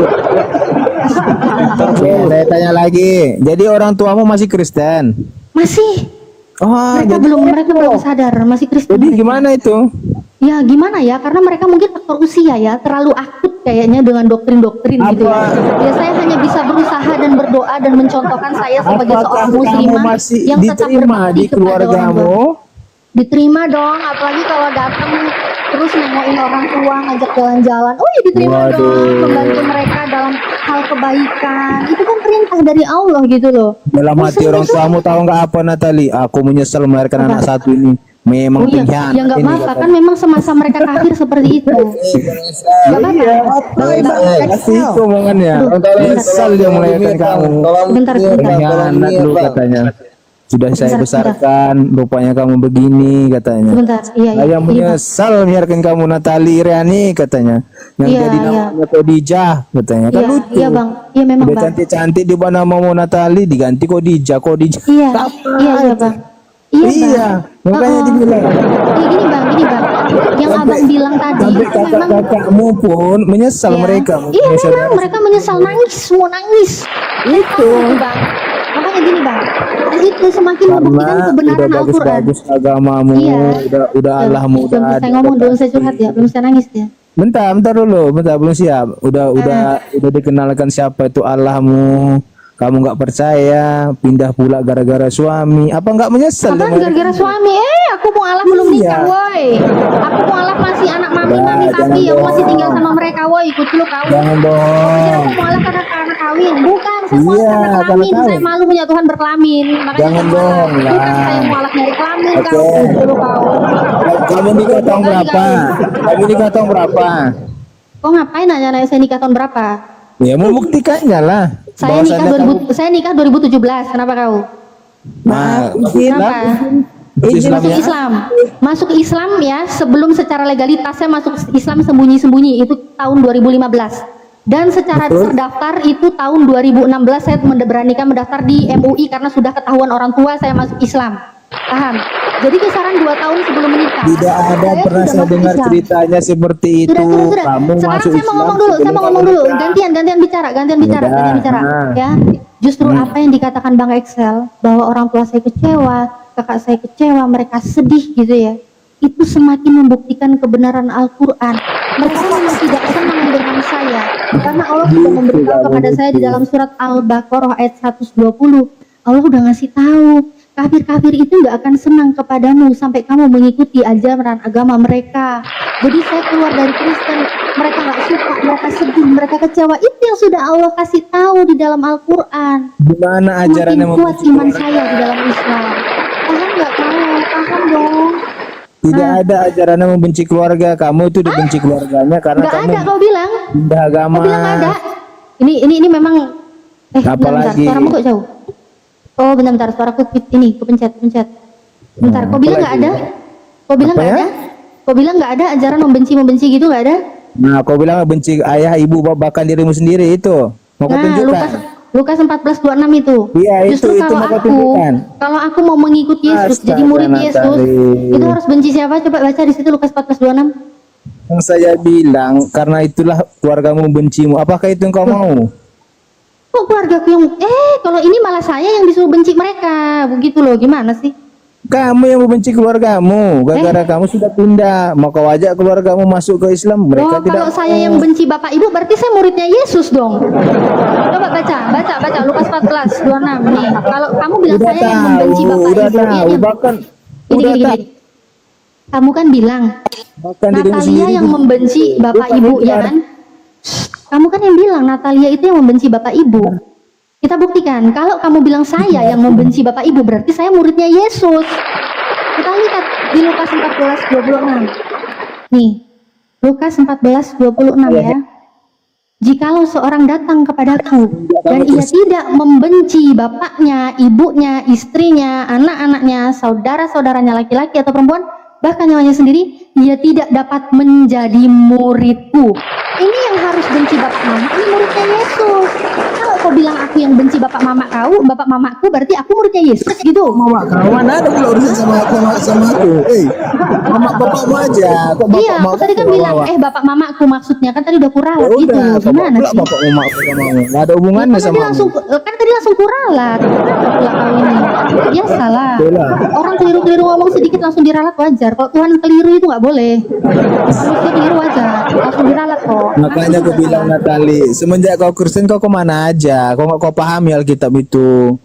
Oke, saya tanya lagi. Jadi orang tuamu masih Kristen? Masih. Oh, Mereka belum sadar masih Kristen. Jadi gimana itu? Ya gimana ya, karena mereka mungkin faktor usia ya, terlalu akut kayaknya dengan doktrin-doktrin gitu ya. Ya saya hanya bisa berusaha dan berdoa dan mencontohkan saya sebagai seorang muslimah masih yang tetap diterima berbakti di kepada orang tua. keluargamu? Diterima dong, apalagi kalau datang terus nengokin orang tua, ngajak jalan-jalan. Oh ya diterima dong, membantu mereka dalam hal kebaikan. Itu kan perintah dari Allah gitu loh. Dalam hati orang tuamu tahu nggak apa Natali? Aku menyesal melahirkan anak satu ini. Memang Iya, pengkhianat ya nggak ini, apa-apa katanya. kan memang semasa mereka kafir seperti itu. Nggak apa-apa. Kasih itu omongannya. Menyesal dia melahirkan kamu. Bentar. Pengkhianat lu katanya. Sudah saya besarkan, rupanya kamu begini katanya. Sebentar, iya. Saya menyesal melahirkan kamu Natali Iriani katanya. Yang Iya, jadi iya. namanya Khadijah katanya. Kan Iya, lucu. iya bang, iya memang Udah bang. cantik-cantik di mana mau Natali diganti Khadijah. Iya, iya bang. Iya, makanya dibilang. Iya gini bang. Yang abang bilang tadi Sampai itu memang. kakak-kakakmu pun menyesal Iya. mereka. Iya memang mereka menyesal, nangis, semua nangis. Itu bang. Makanya gini bang, itu semakin membuktikan Karena kebenaran udah Al-Quran. bagus-bagus agamamu, Iya. udah Allahmu udah Belum ada. saya ngomong dulu, saya curhat ya, belum saya nangis ya. Bentar dulu, belum siap. Udah dikenalkan siapa itu Allahmu. Kamu nggak percaya, pindah pula gara-gara suami. Apa nggak menyesal? Apa dengan- gara-gara suami? Aku mau Allah belum Iya. nikah, woi. Aku mau Allah masih anak mami papi. Aku masih tinggal sama mereka, woi. Ikut dulu kau. Jangan dong. Aku mau Allah karena kawin. Bukan, saya mau Iya, karena karena kelamin. kawin. Saya malu punya Tuhan berkelamin. Makanya Jangan saya dong, bukan lah. saya mau Allah dari kelamin. Oke. Kau ikut dulu kau. Kamu nikah tahun berapa? Kamu nikah tahun berapa? Kau ngapain nanya saya nikah tahun berapa? Ya membuktikannya lah. Saya nikah Bahwasannya 2000, saya nikah 2017. Kenapa kau? Kenapa? Masuk Islam. Masuk Islam ya, sebelum secara legalitas saya masuk Islam sembunyi-sembunyi itu tahun 2015. Dan secara terdaftar itu tahun 2016 saya beranikan mendaftar di MUI karena sudah ketahuan orang tua saya masuk Islam. Paham? Jadi kisaran 2 tahun sebelum menikah. Tidak ada pernah saya dengar ceritanya seperti itu. Sudah. Kamu Sekarang masuk saya mau ngomong dulu, saya mau ngomong dulu. Gantian bicara. Ya. Justru apa yang dikatakan Bang Excel bahwa orang tua saya kecewa, kakak saya kecewa, mereka sedih gitu ya. Itu semakin membuktikan kebenaran Al-Qur'an. Mereka memang tidak senang dengan saya karena Allah sudah memberitahu kepada saya di dalam surat Al-Baqarah ayat 120. Allah udah ngasih tahu kafir-kafir itu nggak akan senang kepadamu sampai kamu mengikuti ajaran agama mereka. Jadi saya keluar dari Kristen, mereka nggak suka, mereka sedih, mereka kecewa. Itu yang sudah Allah kasih tahu di dalam Al-Quran. Gimana ajarannya Makin kuat iman saya di dalam Islam. Paham nggak kamu? Paham dong. Tidak ada ajarannya membenci keluarga. Kamu itu dibenci keluarganya karena Nggak kamu ada, kau bilang. pindah agama. Kau bilang nggak ada. Ini memang. Bentar, Apalagi? suaramu kok jauh. Oh bentar, suaraku ini kepencet. Bentar, kau bilang nggak ada? Kau bilang nggak ada? Kau bilang nggak ada ajaran membenci gitu, nggak ada? Nah, kau bilang benci ayah, ibu, bahkan dirimu sendiri itu. Mau kau tunjukkan? Lukas 14:26 itu. Iya, Justru itu kalau mau kau tunjukkan. aku mau mengikut Yesus, jadi murid Yesus, itu harus benci siapa? Coba baca di situ Lukas 14:26. Yang saya bilang karena itulah keluargamu membencimu. Apakah itu yang kau mau? Kok keluargaku yang kalau ini malah saya yang disuruh benci mereka. Begitu loh, gimana sih? Kamu yang membenci keluargamu, gara-gara kamu sudah pindah. Mau kau ajak keluargamu masuk ke Islam, mereka tidak. Kalau saya yang benci bapak ibu, berarti saya muridnya Yesus dong. Coba baca Lukas 14:26 nih. Kalau kamu bilang Udah saya yang tahu, membenci bapak udah ibu, tahu, bahkan udah gini. tahu. Kamu kan bilang Bahkan dirimu Natalia sendiri yang membenci bapak bukan ibu, itu ya kan? Kamu kan yang bilang Natalia itu yang membenci bapak ibu. Kita buktikan, kalau kamu bilang saya yang membenci bapak ibu, berarti saya muridnya Yesus. Kita lihat di Lukas 14:26. Nih, Lukas 14:26 ya. Jikalau seorang datang kepadaku dan ia tidak membenci bapaknya, ibunya, istrinya, anak-anaknya, saudara-saudaranya laki-laki atau perempuan, bahkan nyawanya sendiri, ia tidak dapat menjadi muridku. Ini yang harus benci bapak mama, ini muridnya Yesus. Kalau kau bilang aku yang benci bapak mamaku, berarti aku muridnya Yesus gitu. Mama kau mana ada pula urusan sama aku? Mama bapakmu aja. Kok bapak Iya, aku tadi kan bilang, bapak mamaku maksudnya, kan tadi udah kuralat gitu. Gimana sih? Bapak mama nggak ada hubungannya Kan sama tadi langsung kuralat. Kenapa pula kau ini? Biasalah. Orang keliru-keliru ngomong sedikit langsung diralat wajar. Kalau Tuhan keliru itu nggak boleh. Manusia keliru wajar, langsung diralat kok. Makanya aku bilang Natali, semenjak kau Kristen kau kemana aja? Kau nggak kau pahami Alkitab itu?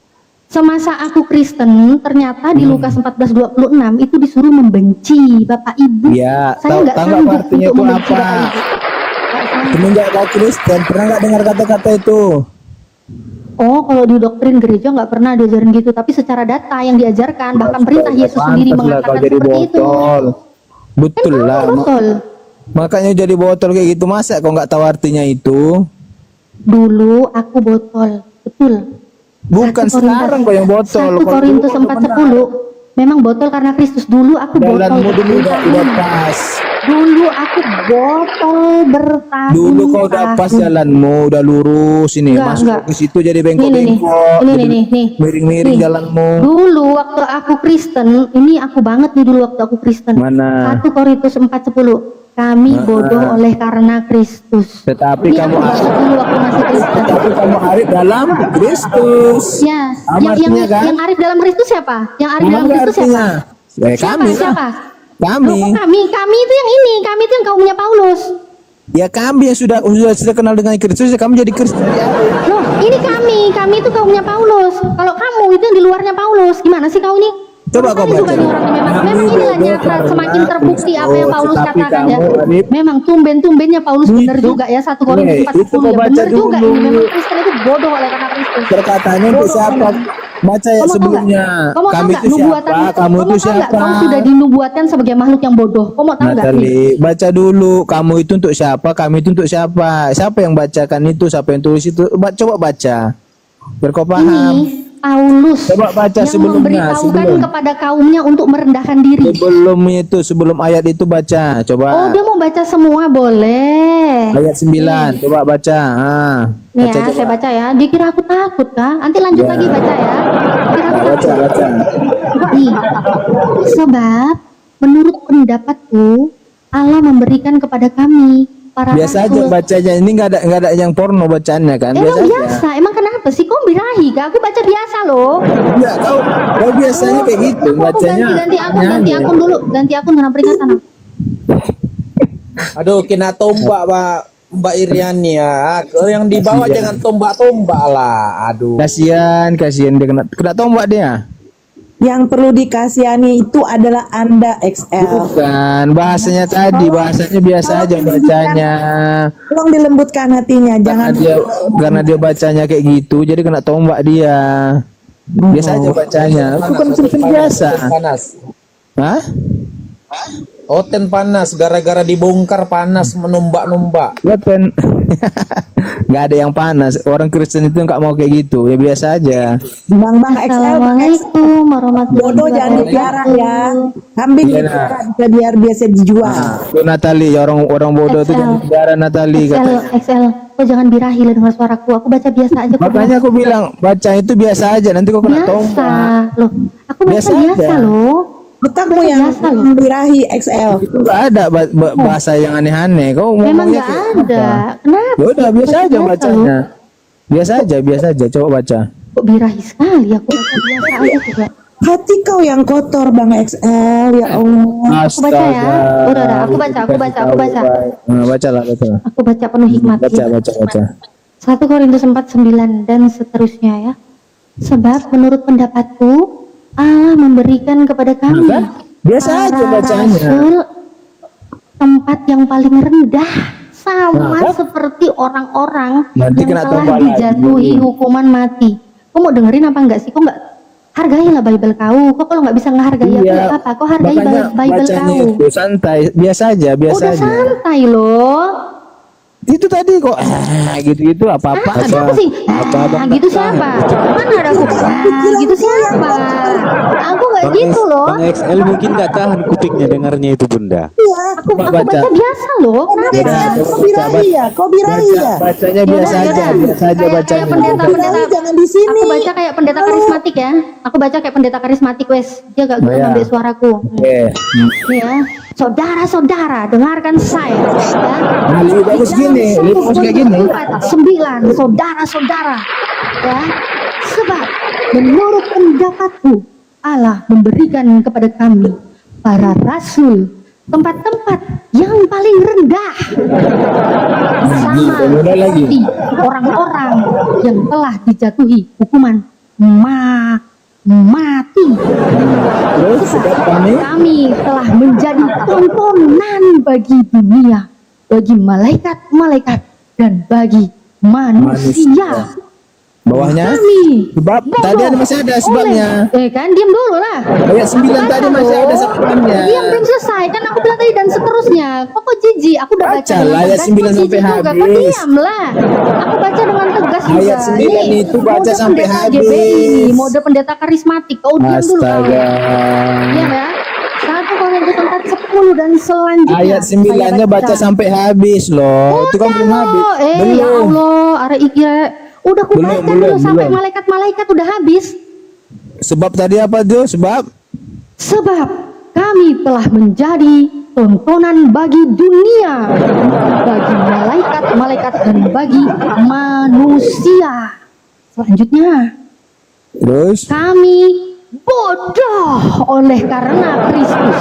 Semasa aku Kristen, ternyata di Lukas 14:26 itu disuruh membenci bapak ibu. Ya, Saya nggak tahu sanggup artinya untuk itu membenci apa? bapak ibu. Semenjak kau Kristen pernah nggak dengar kata-kata itu? Oh, kalau di doktrin gereja nggak pernah diajarin gitu, tapi secara data yang diajarkan, bahkan perintah Yesus sendiri Pantas lah kau mengatakan jadi seperti itu. botol. Betul lah. Betul. Makanya jadi botol kayak gitu, masa kau nggak tahu artinya itu? Dulu aku botol, betul. Bukan sekarang kau yang botol. 1 Korintus 4:10. Memang botol karena Kristus. Dulu aku botol. Jalanmu dulu udah pas. Dulu aku botol bertahun. Dulu kau udah pas jalanmu, udah lurus ini. Enggak, Masuk enggak. ke situ jadi bengkok-bengkok. Ini jadi nih. miring-miring Nih. jalanmu. Dulu waktu aku Kristen, ini aku banget nih dulu waktu aku Kristen. Mana? 1 Korintus 4:10. Kami bodoh oleh karena Kristus. Tetapi Ini kamu aku banget dulu waktu masih Kristen. Tapi kamu arif dalam Kristus. Ya, Sama artinya kan? yang arif dalam Kristus siapa? Yang arif Memang dalam nggak Kristus siapa? artinya? Kami lah. Siapa? Kami. Loh, kok kami itu yang ini, kami itu yang kaumnya Paulus. Ya kami yang sudah kenal dengan Kristus, ya kamu jadi Kristen. Loh, ini kami itu kaumnya Paulus. Kalau kamu itu yang di luarnya Paulus, gimana sih kau ini? Coba kau baca. Memang inilah nyata, semakin terbukti apa yang Paulus Tetapi katakan ya. kamu, Arif, Memang tumben-tumbennya Paulus benar juga ya 1 Korintus 4:10 itu kau ya. baca Benar juga dulu. ini, memang Kristen itu bodoh oleh karena Kristus. Perkataannya untuk siapa? Baca ya sebelumnya. Kami itu siapa? Kamu itu siapa? Kamu sudah dinubuatkan sebagai makhluk yang bodoh. Kau mau tahu nggak? Natali, baca dulu. Kamu itu untuk siapa? Kami itu untuk siapa? Siapa yang bacakan itu? Siapa yang tulis itu? Coba baca. Biar kau paham. Ini Paulus Coba baca yang sebelumnya, memberitahukan sebelum. kepada kaumnya untuk merendahkan diri. Sebelum ayat itu baca. Coba. Oh, dia mau baca semua boleh. Ayat 9. Coba baca. Nih Baca, ya, coba. saya baca ya. Dikira aku takut kah? Nanti lanjut Ya. lagi baca ya. Dikira aku Baca, takut. baca. Nih, sebab menurut pendapatku Allah memberikan kepada kami para Biasa aja rasul. bacanya. Ini nggak ada yang porno bacaannya kan? Emang Biasa aja. biasa? Emang kenapa sih? Kau birahi kah? Aku baca biasa loh. Ya, kau biasanya kayak gitu Aku bacanya. ganti akun dulu. Ganti akun dengan peringatan. Aduh, kena tombak Mbak Iriani ya. Yang dibawa Kasian. jangan tombak-tombak lah. Aduh. Kasihan dia kena tombak dia. Yang perlu dikasihani itu adalah Anda XL. Bukan, bahasanya tadi, bahasanya biasa aja bacanya. Tolong dilembutkan hatinya, jangan Karena dia bacanya kayak gitu, jadi kena tombak dia. Biasa aja bacanya. Bukan seperti biasa. Panas. Hah? Oten panas, gara-gara dibongkar panas menumbak-numbak. Bukan. Nggak ada yang panas. Orang Kristen itu nggak mau kayak gitu. Ya biasa aja. Bang XL. Assalamualaikum warahmatullahi Bodoh jangan dipiara ya. Kambing Iya, dipiara bisa biar biasa dijual. Tuh Natali, orang bodoh tuh jangan bicara Natali. XL, kau jangan birahi lah dengan suaraku. Aku baca biasa aja. kok. Makanya aku bilang baca itu biasa aja. Nanti kau kena Biasa tombak. loh. Aku baca Biasa biasa, aja. loh. Otakmu yang membirahi XL. Itu nggak ada bahasa yang aneh-aneh. Kau Memang ngomongnya nggak kayak ada. apa? Kenapa? Ya udah biasa aja Biasa bacanya. loh. Biasa aja. Coba baca. Kok birahi sekali? Aku baca biasa aja juga. Hati kau yang kotor Bang XL, ya Allah. Aku baca ya. Udah, aku baca. Nah, bacalah. Aku baca penuh hikmat ya. Baca. 1 Korintus 4:9 dan seterusnya ya. Sebab menurut pendapatku Allah memberikan kepada kami Biasa aja para bacanya. rasul tempat yang paling rendah sama Nah, seperti orang-orang nanti yang kena telah tombak dijatuhi lagi. hukuman mati. Kau mau dengerin apa enggak sih? Kau enggak hargailah Bible kau. Kau kalau nggak bisa ngehargai aku Iya. apa? Kau hargai Makanya Bible bacanya kau. itu santai, biasa aja. Udah santai loh. Itu tadi kok gitu-gitu apa-apa. Siapa sih? Gitu siapa? Mana ada aku? Gitu siapa? Aku nggak gitu loh. Bang XL mungkin nggak tahan kupingnya dengarnya itu bunda. Aku baca biasa loh. Kenapa? Kok birahi ya? Kok birahi ya? Bacanya biasa aja Kayak bacanya. pendeta Jangan di sini. Aku baca kayak pendeta karismatik ya. Aku baca kayak pendeta karismatik wes. Dia gak guna ngambil suaraku. Ya. Saudara-saudara, dengarkan saya. Ya. Lebih bagus gini, lebih bagus kayak gini. 9, saudara-saudara. Ya. Sebab menurut pendapatku Allah memberikan kepada kami para rasul tempat-tempat yang paling rendah sama seperti orang-orang yang telah dijatuhi hukuman mati. Kami telah menjadi tontonan bagi dunia, bagi malaikat-malaikat dan bagi manusia. Bawahnya sebab tadi masih ada sebabnya. Kan diam dulu lah. Ayat 9 tadi masih ada sebabnya. Diam belum selesai kan aku bilang tadi dan seterusnya. Kok jijik? Aku udah baca lah ayat 9 sampai habis. Kok diam lah. Aku baca dengan tegas juga. Ayat 9 itu baca sampai habis. GBI, mode pendeta karismatik. Kau diam dulu. Astaga. Iya ya. 1 Korintus 4:10 dan selanjutnya. Ayat 9-nya baca sampai habis loh. Itu kan belum habis. Ya Allah, arek iki udah aku baca dulu sampai malaikat-malaikat udah habis. Sebab tadi apa tuh? Sebab kami telah menjadi tontonan bagi dunia, bagi malaikat-malaikat dan bagi manusia. Selanjutnya, terus kami bodoh oleh karena Kristus,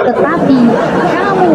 tetapi kamu